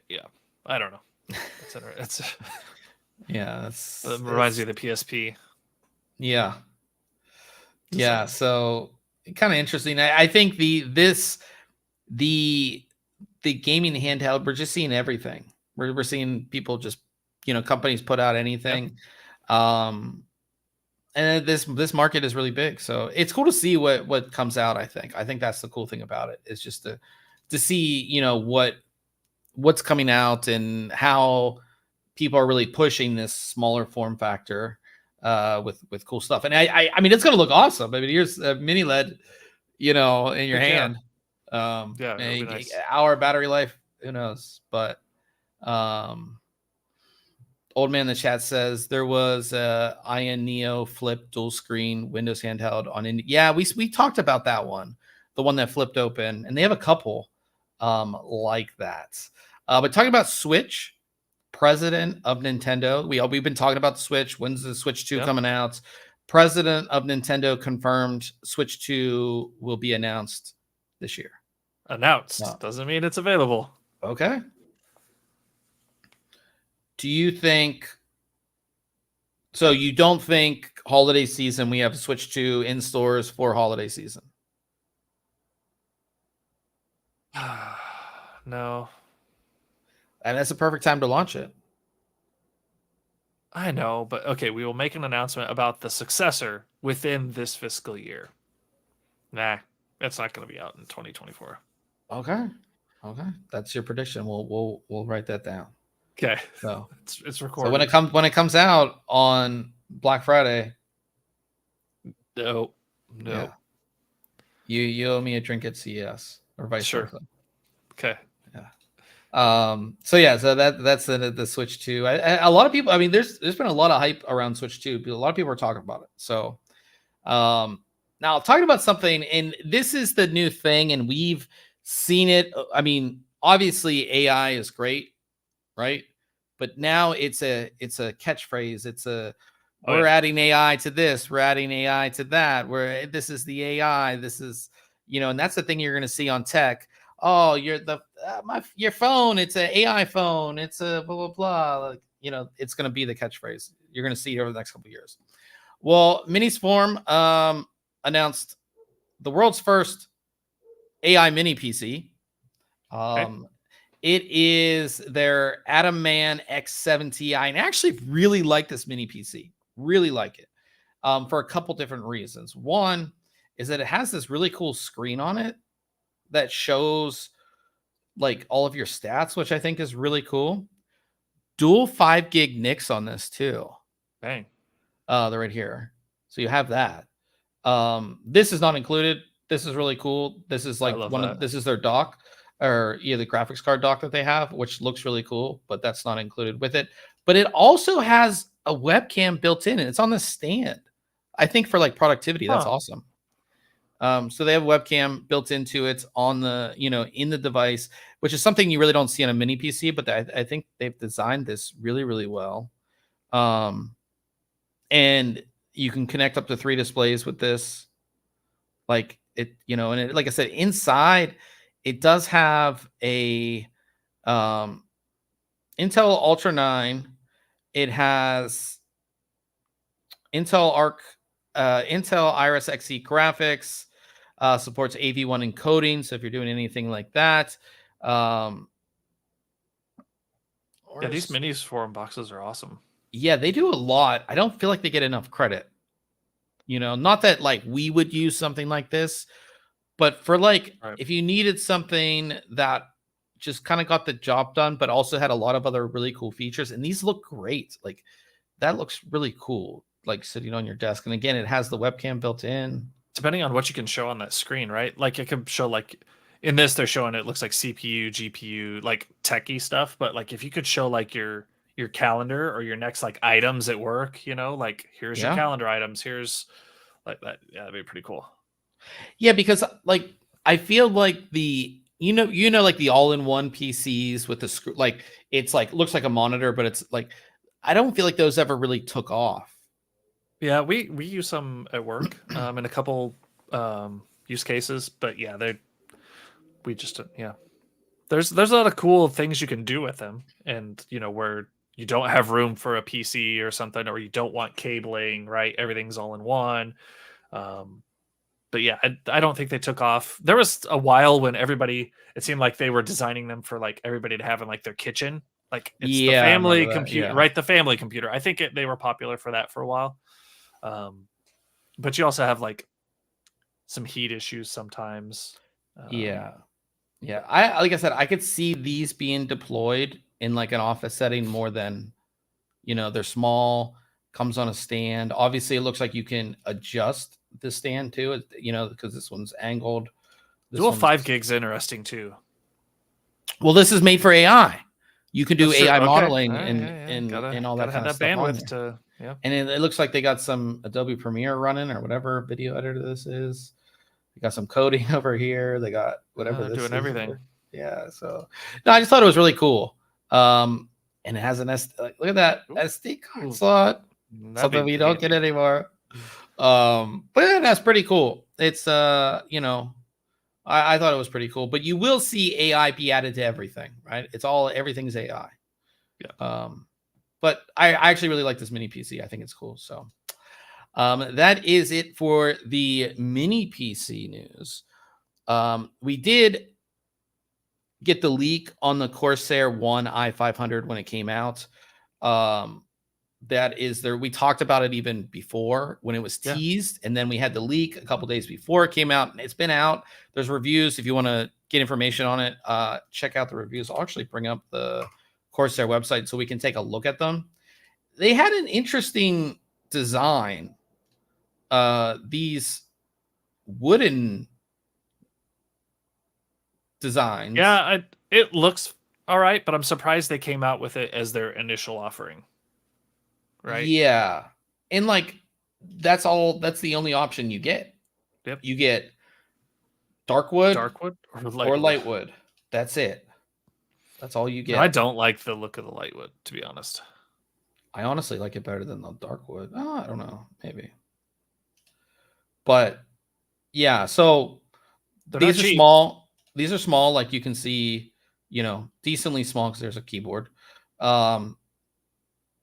Yeah, I don't know. It's yeah. It reminds me of the PSP. Yeah. Yeah. So kind of interesting. I think the gaming handheld, we're just seeing everything. We're seeing people just, you know, companies put out anything. Yep. And this market is really big. So it's cool to see what comes out. I think that's the cool thing about it, is just to see, you know, what's coming out and how people are really pushing this smaller form factor with cool stuff. And I mean, it's going to look awesome. I mean, here's a mini LED, you know, in your hand. Nice. Hour battery life, who knows? But old man in the chat says there was a Ion Neo flip dual screen Windows handheld on yeah, we talked about that one, the one that flipped open, and they have a couple like that. But talking about Switch, president of Nintendo, we've been talking about the Switch. When's the Switch 2 coming out? president of Nintendo confirmed Switch 2 will be announced this year. Announced doesn't mean it's available. Okay. Do you think? So you don't think holiday season we have Switch 2 in stores for holiday season? No. And that's a perfect time to launch it. I know, but okay, we will make an announcement about the successor within this fiscal year. Nah, it's not going to be out in 2024. Okay. That's your prediction. We'll write that down. Okay. So it's recorded. So when it comes out on Black Friday, no. Yeah. You owe me a drink at CES or vice versa. Okay. So that's the Switch 2. A lot of people, I mean, there's been a lot of hype around Switch 2. A lot of people are talking about it. So now talking about something, and this is the new thing, and we've seen it. I mean, obviously AI is great, right? But now it's a catchphrase. We're adding AI to this, we're adding AI to that, this is the AI, this is, and that's the thing you're going to see on tech. Oh, your phone, it's an AI phone, it's a blah blah blah. Like, it's going to be the catchphrase. You're going to see it over the next couple of years. Well, Miniswarm announced the world's first AI mini PC. It is their Atom Man X7 Ti, and I actually really like this mini PC. Really like it for a couple different reasons. One is that it has this really cool screen on it that shows like all of your stats, which I think is really cool. Dual 5 gig NICs on this too. Bang. They're right here. So you have that. This is not included. This is really cool. This is like this is their dock, or the graphics card dock that they have, which looks really cool, but that's not included with it. But it also has a webcam built in, and it's on the stand. I think for like productivity, that's awesome. So they have a webcam built into it on the, in the device, which is something you really don't see on a mini PC, but I think they've designed this really, really well. And you can connect up to 3 displays with this. Like it, and it, like I said, inside it does have a Intel Ultra 9. It has Intel Iris Xe graphics, supports AV1 encoding. So if you're doing anything like that, these Miniswarm boxes are awesome. Yeah, they do a lot. I don't feel like they get enough credit. Not that like we would use something like this, but for like if you needed something that just kind of got the job done, but also had a lot of other really cool features, and these look great. Like that looks really cool, like sitting on your desk. And again, it has the webcam built in. Depending on what you can show on that screen, right? Like it could show, like in this, they're showing it looks like CPU, GPU, like techie stuff. But like if you could show like your calendar or your next like items at work, like here's your calendar items, here's like that. Yeah, that'd be pretty cool. Yeah, because like I feel like the like the all-in-one PCs with the screw, like it's like looks like a monitor, but it's like I don't feel like those ever really took off. Yeah, we use some at work in a couple use cases, but yeah, there's a lot of cool things you can do with them, and where you don't have room for a PC or something, or you don't want cabling, right? Everything's all in one. But yeah, I don't think they took off. There was a while when it seemed like they were designing them for like everybody to have in like their kitchen. Like it's the family computer, right? The family computer. I think they were popular for that for a while. But you also have like some heat issues sometimes. Yeah. I like I said, I could see these being deployed in like an office setting more than, they're small, comes on a stand. Obviously, it looks like you can adjust the stand too, because this one's angled. Dual 5 gigs interesting too. Well, this is made for AI. You can do AI modeling and all that kind of stuff. Bandwidth to, and it looks like they got some Adobe Premiere running or whatever video editor this is. They got some coding over here. They got whatever this doing is. Everything. Yeah. So no, I just thought it was really cool. And it has an look at that SD card slot. Something we don't get anymore. But yeah, that's pretty cool. It's you know, I thought it was pretty cool. But you will see AI be added to everything, right? Everything's AI. Yeah. But I actually really like this mini PC. I think it's cool. So that is it for the mini PC news. We did get the leak on the Corsair One i500 when it came out. That is there. We talked about it even before when it was teased, and then we had the leak a couple days before it came out, and it's been out. There's reviews. If you want to get information on it, check out the reviews. I'll actually bring up the Corsair website so we can take a look at them. They had an interesting design. These wooden designs. Yeah, it looks all right, but I'm surprised they came out with it as their initial offering. Right? Yeah. And like that's the only option you get. Yep. You get dark wood or light wood. That's it. That's all you get. No, I don't like the look of the light wood, to be honest. I honestly like it better than the dark wood. Oh, I don't know, maybe. But yeah, so these are small. These are small, like you can see, you know, decently small because there's a keyboard.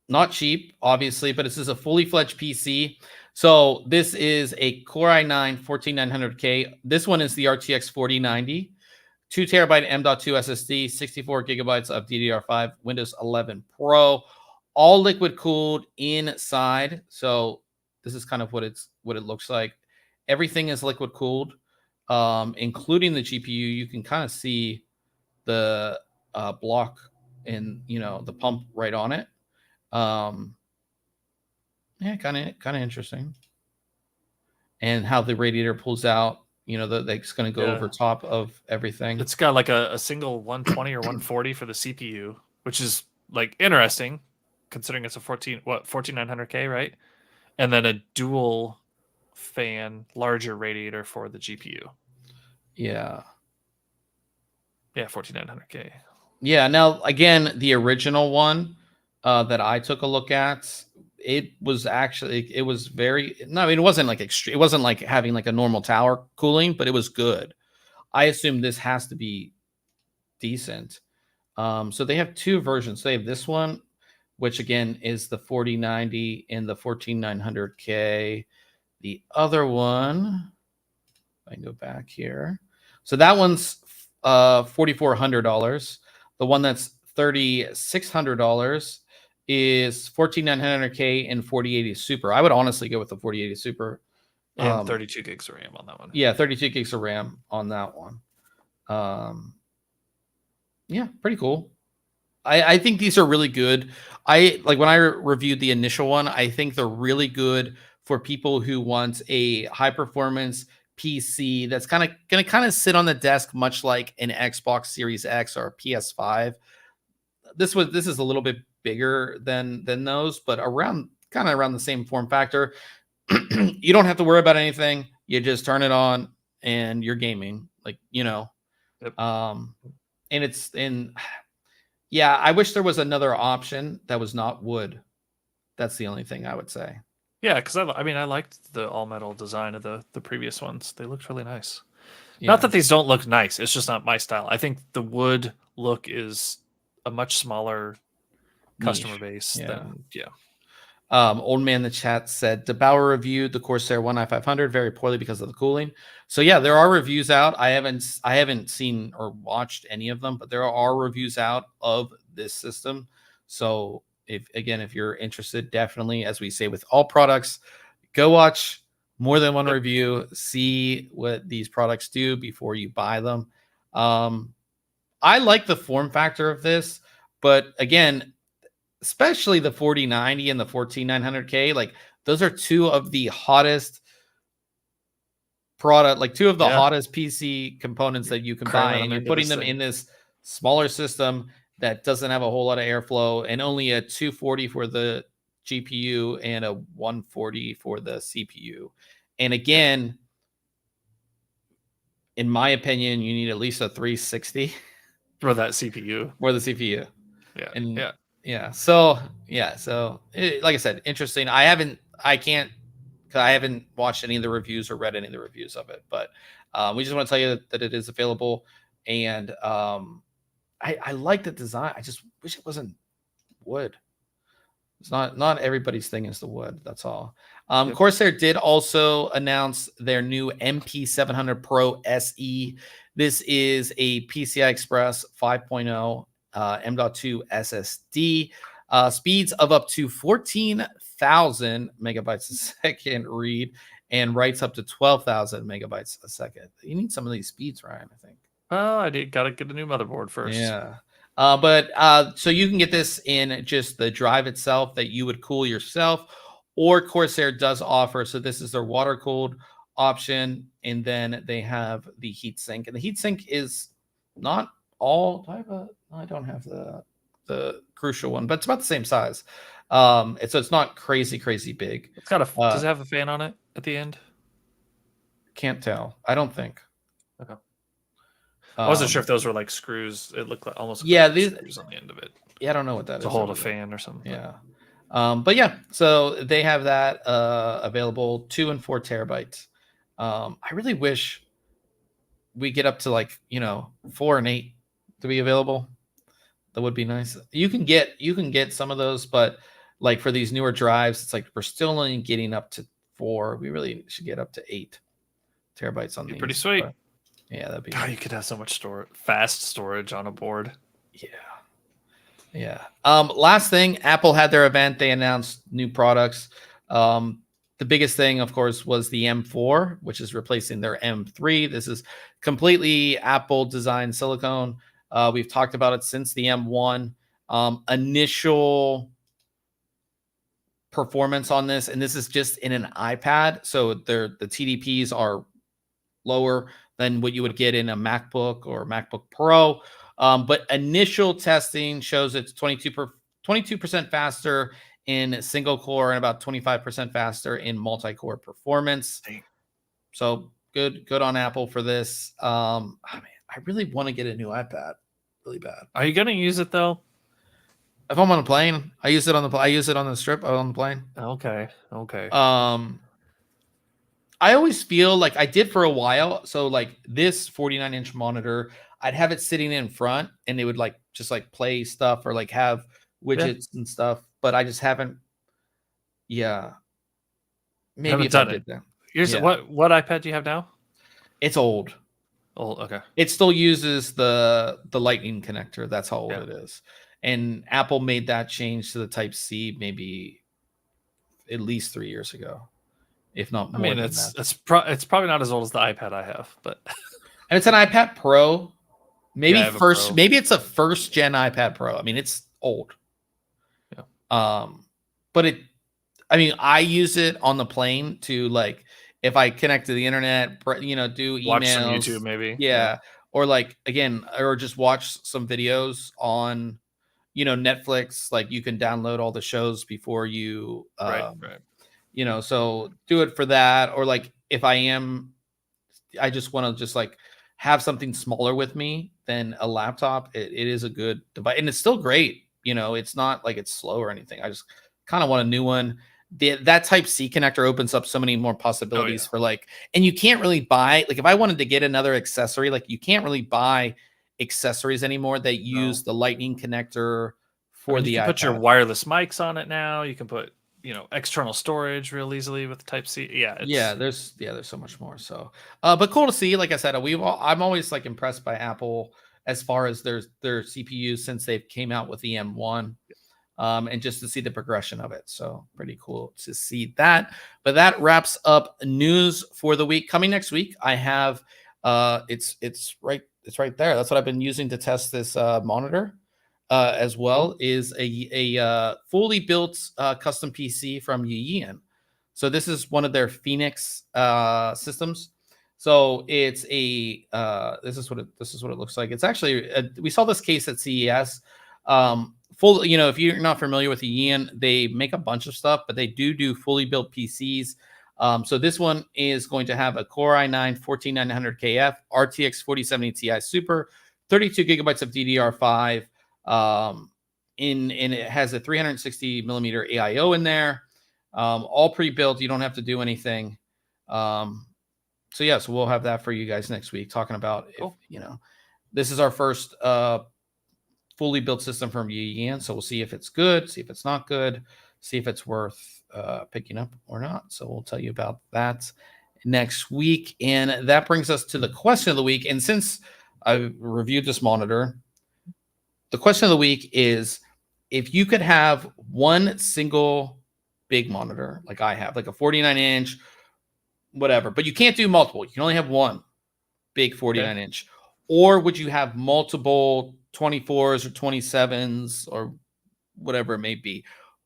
Not cheap, obviously, but this is a fully fledged PC. So this is a Core i9 14900K. This one is the RTX 4090, 2 terabyte M.2 SSD, 64 gigabytes of DDR5, Windows 11 Pro, all liquid cooled inside. So this is kind of what it looks like. Everything is liquid cooled, including the GPU. You can kind of see the block and the pump right on it. Yeah, kind of interesting. And how the radiator pulls out, that's going to go over top of everything. It's got like a single 120 or 140 for the CPU, which is like interesting considering it's a 14900K, right? And then a dual fan, larger radiator for the GPU. Yeah. Yeah, 14900K. Yeah, now again, the original one that I took a look at, it was very, no, I mean, it wasn't like extreme. It wasn't like having like a normal tower cooling, but it was good. I assume this has to be decent. So they have two versions. They have this one, which again is the 4090 and the 14900K. The other one, I can go back here. So that one's $4,400. The one that's $3,600 is 14900K and 4080 Super. I would honestly go with the 4080 Super. And 32 gigs of RAM on that one. Yeah, 32 gigs of RAM on that one. Yeah, pretty cool. I think these are really good. When I reviewed the initial one, I think they're really good for people who want a high performance PC that's going to sit on the desk, much like an Xbox Series X or a PS5. This is a little bit bigger than those, but around the same form factor. You don't have to worry about anything. You just turn it on and you're gaming, Yep. And yeah, I wish there was another option that was not wood. That's the only thing I would say. Yeah, because I liked the all metal design of the previous ones. They looked really nice. Yeah. Not that these don't look nice. It's just not my style. I think the wood look is a much smaller customer base than Old man in the chat said DeBauer reviewed the Corsair One i500 very poorly because of the cooling. So yeah, there are reviews out. I haven't seen or watched any of them, but there are reviews out of this system. So if you're interested, definitely, as we say with all products, go watch more than one review, see what these products do before you buy them. I like the form factor of this, but again, especially the 4090 and the 14900K, like those are two of the hottest hottest PC components that you can buy, and you're putting them in this smaller system that doesn't have a whole lot of airflow, and only a 240 for the GPU and a 140 for the CPU. And again, in my opinion, you need at least a 360 for that CPU. For the CPU. Yeah. So like I said, interesting. I can't because I haven't watched any of the reviews or read any of the reviews of it. But we just want to tell you that it is available, and I like the design. I just wish it wasn't wood. It's not everybody's thing is the wood. That's all. Corsair did also announce their new MP700 Pro SE. This is a PCI Express 5.0 M.2 SSD. Speeds of up to 14,000 megabytes a second read, and writes up to 12,000 megabytes a second. You need some of these speeds, Ryan, I think. Well, I got to get a new motherboard first. Yeah. So you can get this in just the drive itself that you would cool yourself, or Corsair does offer. So this is their water cooled option, and then they have the heatsink, and the heatsink is not all. I don't have the crucial one, but it's about the same size. So it's not crazy big. It's got does it have a fan on it at the end? Can't tell. I don't think. Okay. I wasn't sure if those were like screws. It looked like almost these screws on the end of it. Yeah, I don't know what that is. To hold a fan or something. Yeah. But yeah, so they have that available, 2 and 4 terabytes. I really wish we get up to 4 and 8 to be available. That would be nice. You can get some of those, but like for these newer drives, it's like we're still only getting up to 4. We really should get up to 8 terabytes on these. Pretty sweet. But yeah, that'd be. God, you could have so much fast storage on a board. Yeah. Last thing, Apple had their event. They announced new products. The biggest thing, of course, was the M4, which is replacing their M3. This is completely Apple designed silicone. We've talked about it since the M1. Initial performance on this, and this is just in an iPad, so the TDPs are lower than what you would get in a MacBook or MacBook Pro. But initial testing shows it's 22% faster in single core and about 25% faster in multi-core performance. Dang. So good on Apple for this. I really want to get a new iPad really bad. Are you going to use it though? If I'm on a plane, I use it on the strip on the plane. Okay. I always feel like I did for a while. So like this 49-inch monitor, I'd have it sitting in front and it would just play stuff or have widgets and stuff, but I just haven't. Yeah. Maybe if I did that. What iPad do you have now? It's old. Okay. It still uses the Lightning connector. That's how old it is. And Apple made that change to the Type-C maybe at least 3 years ago, if not more. I mean, it's probably not as old as the iPad I have, but and it's an iPad Pro. Maybe Pro. Maybe it's a first gen iPad Pro. I mean, it's old. Yeah. But I use it on the plane to if I connect to the internet, do emails, watch some YouTube maybe. Yeah. Or or just watch some videos on, Netflix. You can download all the shows before you, right. So do it for that. Or if I just want to have something smaller with me than a laptop. It is a good device, and it's still great. It's not like it's slow or anything. I just kind of want a new one. That Type-C connector opens up so many more possibilities for and you can't really buy, if I wanted to get another accessory, you can't really buy accessories anymore that use the Lightning connector for the iPad. You can put your wireless mics on it now. You can put, external storage real easily with Type-C. Yeah. There's so much more. So, but cool to see. Like I said, I'm always impressed by Apple as far as their CPUs since they came out with the M1. And just to see the progression of it. So pretty cool to see that. But that wraps up news for the week. Coming next week, I have it's right there. That's what I've been using to test this monitor as well, is a fully built custom PC from Yiyan. So this is one of their Phoenix systems. So it's this is what it looks like. It's actually we saw this case at CES. Full, if you're not familiar with Yiyan, they make a bunch of stuff, but they do fully built PCs. So this one is going to have a Core i9 14900KF, RTX 4070 Ti Super, 32 gigabytes of DDR5, and it has a 360 millimeter AiO in there. all pre-built. You don't have to do anything. So yeah, so we'll have that for you guys next week, talking about if, this is our first fully built system from Yiyan. So we'll see if it's good, see if it's not good, see if it's worth picking up or not. So we'll tell you about that next week. And that brings us to the question of the week. And since I reviewed this monitor, the question of the week is, if you could have one single big monitor, like I have, like a 49-inch, whatever, but you can't do multiple. You can only have one big 49-inch. Or would you have multiple 24s or 27s or whatever it may be?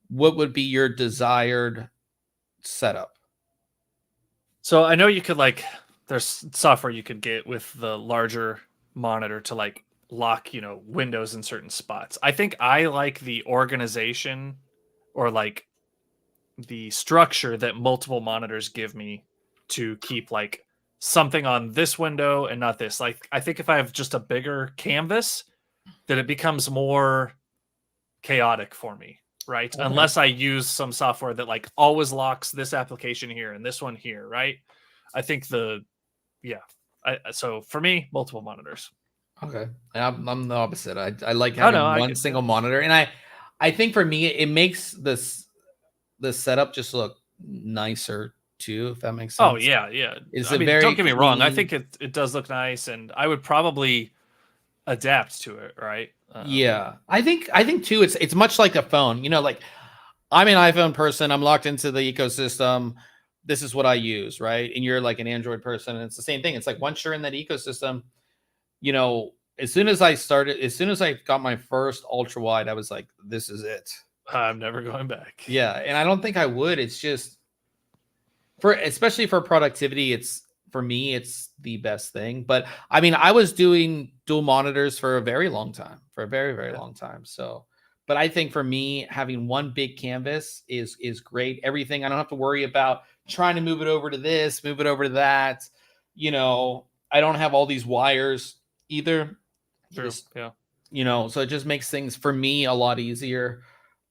What would be your desired setup? So I know you could, like, there's software you could get with the larger monitor to like lock, windows in certain spots. I think I like the organization or like the structure that multiple monitors give me to keep like something on this window and not this. Like, I think if I have just a bigger canvas, then it becomes more chaotic for me, right? Okay. Unless I use some software that like always locks this application here and this one here, right? I think so for me, multiple monitors. Okay. I'm the opposite. I like having one single monitor. And I think for me, it makes the setup just look nicer too, if that makes sense. Oh yeah. Don't get me wrong. I think it does look nice, and I would probably adapt to it, right? Yeah. I think too, it's much like a phone. Like, I'm an iPhone person. I'm locked into the ecosystem. This is what I use, right? And you're like an Android person, and it's the same thing. It's like, once you're in that ecosystem, as soon as I got my first ultra wide, I was like, this is it. I'm never going back. Yeah. And I don't think I would. It's just especially for productivity, for me, it's the best thing. But I mean, I was doing dual monitors for a very long time, for a very, very long time. So, but I think for me, having one big canvas is great. Everything, I don't have to worry about trying to move it over to this, move it over to that. I don't have all these wires either. True. So it just makes things for me a lot easier.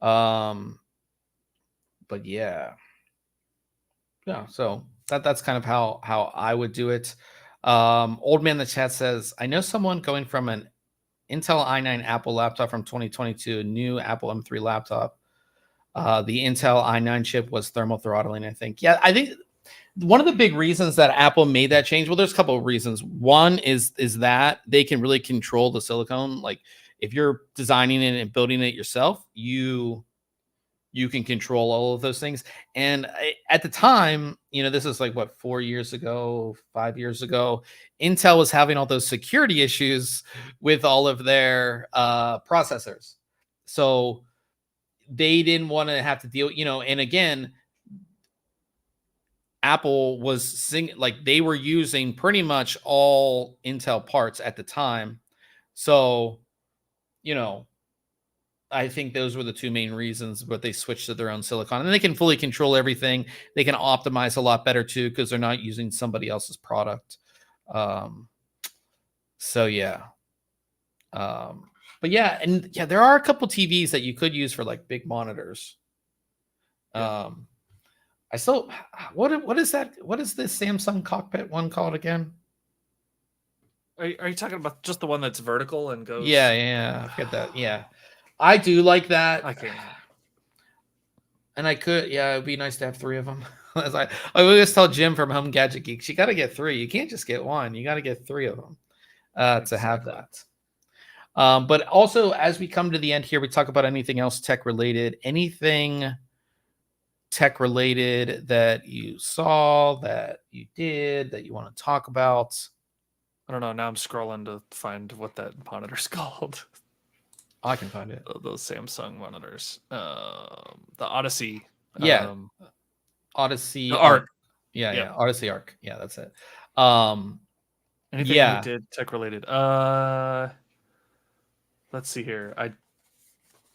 But yeah. So that's kind of how I would do it. Old man in the chat says, I know someone going from an Intel i9 Apple laptop from 2022, a new Apple M3 laptop. The Intel i9 chip was thermal throttling, I think. Yeah, I think one of the big reasons that Apple made that change, well, there's a couple of reasons. One is that they can really control the silicone. Like, if you're designing it and building it yourself, you can control all of those things. And at the time, this is like, what, 4 years ago, 5 years ago, Intel was having all those security issues with all of their processors. So they didn't want to have to deal, and again, Apple was they were using pretty much all Intel parts at the time. So, I think those were the two main reasons, but they switched to their own silicon, and they can fully control everything. They can optimize a lot better too, because they're not using somebody else's product. So yeah. But yeah, and yeah, there are a couple TVs that you could use for like big monitors. I still, what is that? What is this Samsung cockpit one called again? Are you talking about just the one that's vertical and goes? Yeah, I forget that. Yeah, I do like that. I can't. And I could, it'd be nice to have 3 of them. I always tell Jim from Home Gadget Geeks, you got to get 3. You can't just get 1. You got to get 3 of them to have that. But also, as we come to the end here, we talk about anything else tech related. Anything tech related that you saw, that you did, that you want to talk about? I don't know. Now I'm scrolling to find what that monitor's called. I can find it. Those Samsung monitors. The Odyssey. Odyssey Arc. Yeah, Odyssey Arc. Yeah, that's it. Anything you did tech related? Let's see here. I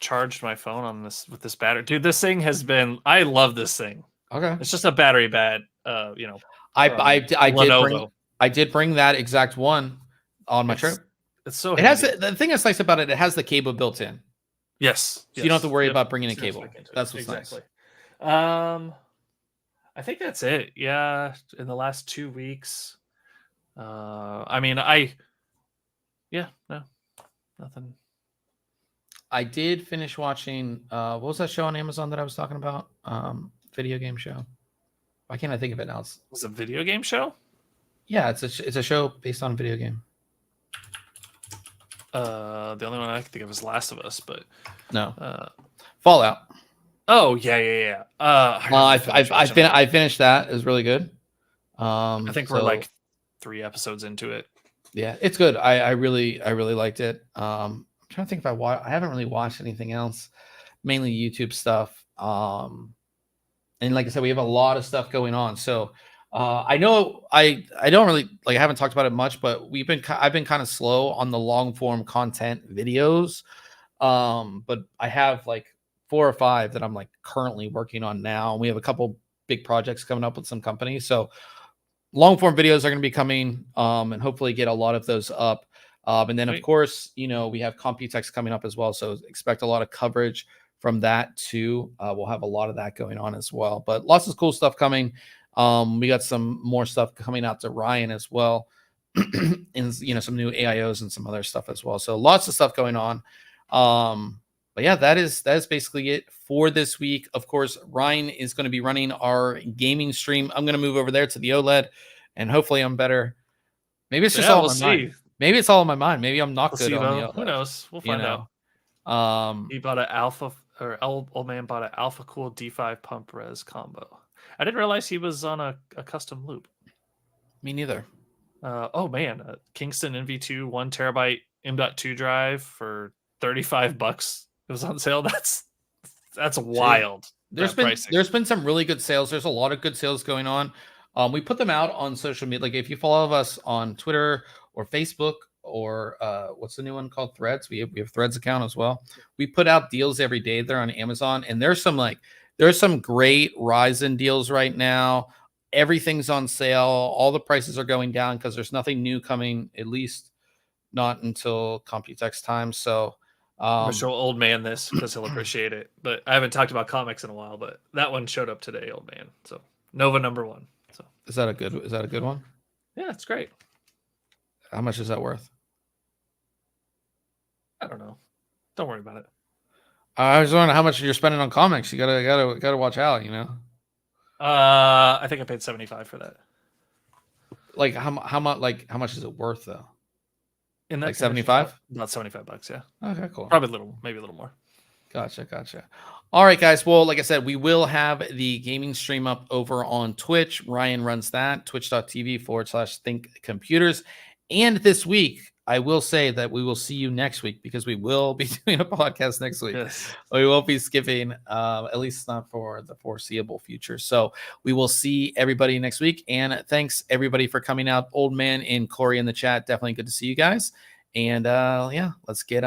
charged my phone on this with this battery. Dude, this thing has been, I love this thing. Okay. It's just a battery bad, I did bring that exact one on my trip. It's so it handy. Has the thing that's nice about it, it has the cable built in. Yes. So you don't have to worry about bringing a cable. That's what's nice. I think that's it. Yeah, in the last 2 weeks. I mean, yeah, no, nothing. I did finish watching. What was that show on Amazon that I was talking about? Video game show. Why can't I think of it now? Was it a video game show? Yeah, it's a show based on a video game. The only one I can think of is Last of Us, but no, Fallout. Oh yeah. I finished that. It was really good. I think we're like 3 episodes into it. Yeah, it's good. I really liked it. I'm trying to think if I haven't really watched anything else, mainly YouTube stuff. And like I said, we have a lot of stuff going on. So I know I don't really I haven't talked about it much, but I've been kind of slow on the long form content videos. But I have like 4 or 5 that I'm like currently working on now. And we have a couple big projects coming up with some companies. So long form videos are going to be coming, and hopefully get a lot of those up. And then of course, we have Computex coming up as well. So expect a lot of coverage from that too. We'll have a lot of that going on as well, but lots of cool stuff coming. We got some more stuff coming out to Ryan as well. And some new AiOs and some other stuff as well. So lots of stuff going on. But yeah, that is basically it for this week. Of course, Ryan is going to be running our gaming stream. I'm going to move over there to the OLED, and hopefully I'm better. Maybe it's just all in my mind. Maybe it's all in my mind. Maybe I'm not good on the OLED. Who knows? We'll find out. He bought an old man bought an Alpha Cool D5 pump res combo. I didn't realize he was on a custom loop. Me neither. Oh man, Kingston NV2 1 terabyte M.2 drive for $35. It was on sale. That's wild. There's been some really good sales. There's a lot of good sales going on. We put them out on social media. Like if you follow us on Twitter or Facebook or what's the new one called, Threads? We have Threads account as well. We put out deals every day there on Amazon, and there's some great Ryzen deals right now. Everything's on sale. All the prices are going down because there's nothing new coming, at least not until Computex time. So I'll show old man this because he'll appreciate it. But I haven't talked about comics in a while, but that one showed up today, old man. So Nova #1. So is that a good one? Yeah, it's great. How much is that worth? I don't know. Don't worry about it. I was wondering how much you're spending on comics. You gotta watch out, I think I paid $75 for that. Like how much is it worth though? In that, like 75? About $75, yeah. Okay, cool. Probably maybe a little more. Gotcha. All right, guys. Well, like I said, we will have the gaming stream up over on Twitch. Ryan runs that, twitch.tv/ThinkComputers. And this week, I will say that we will see you next week because we will be doing a podcast next week. Yes. We won't be skipping, at least not for the foreseeable future. So we will see everybody next week. And thanks everybody for coming out. Old Man and Corey in the chat. Definitely good to see you guys. And yeah, let's get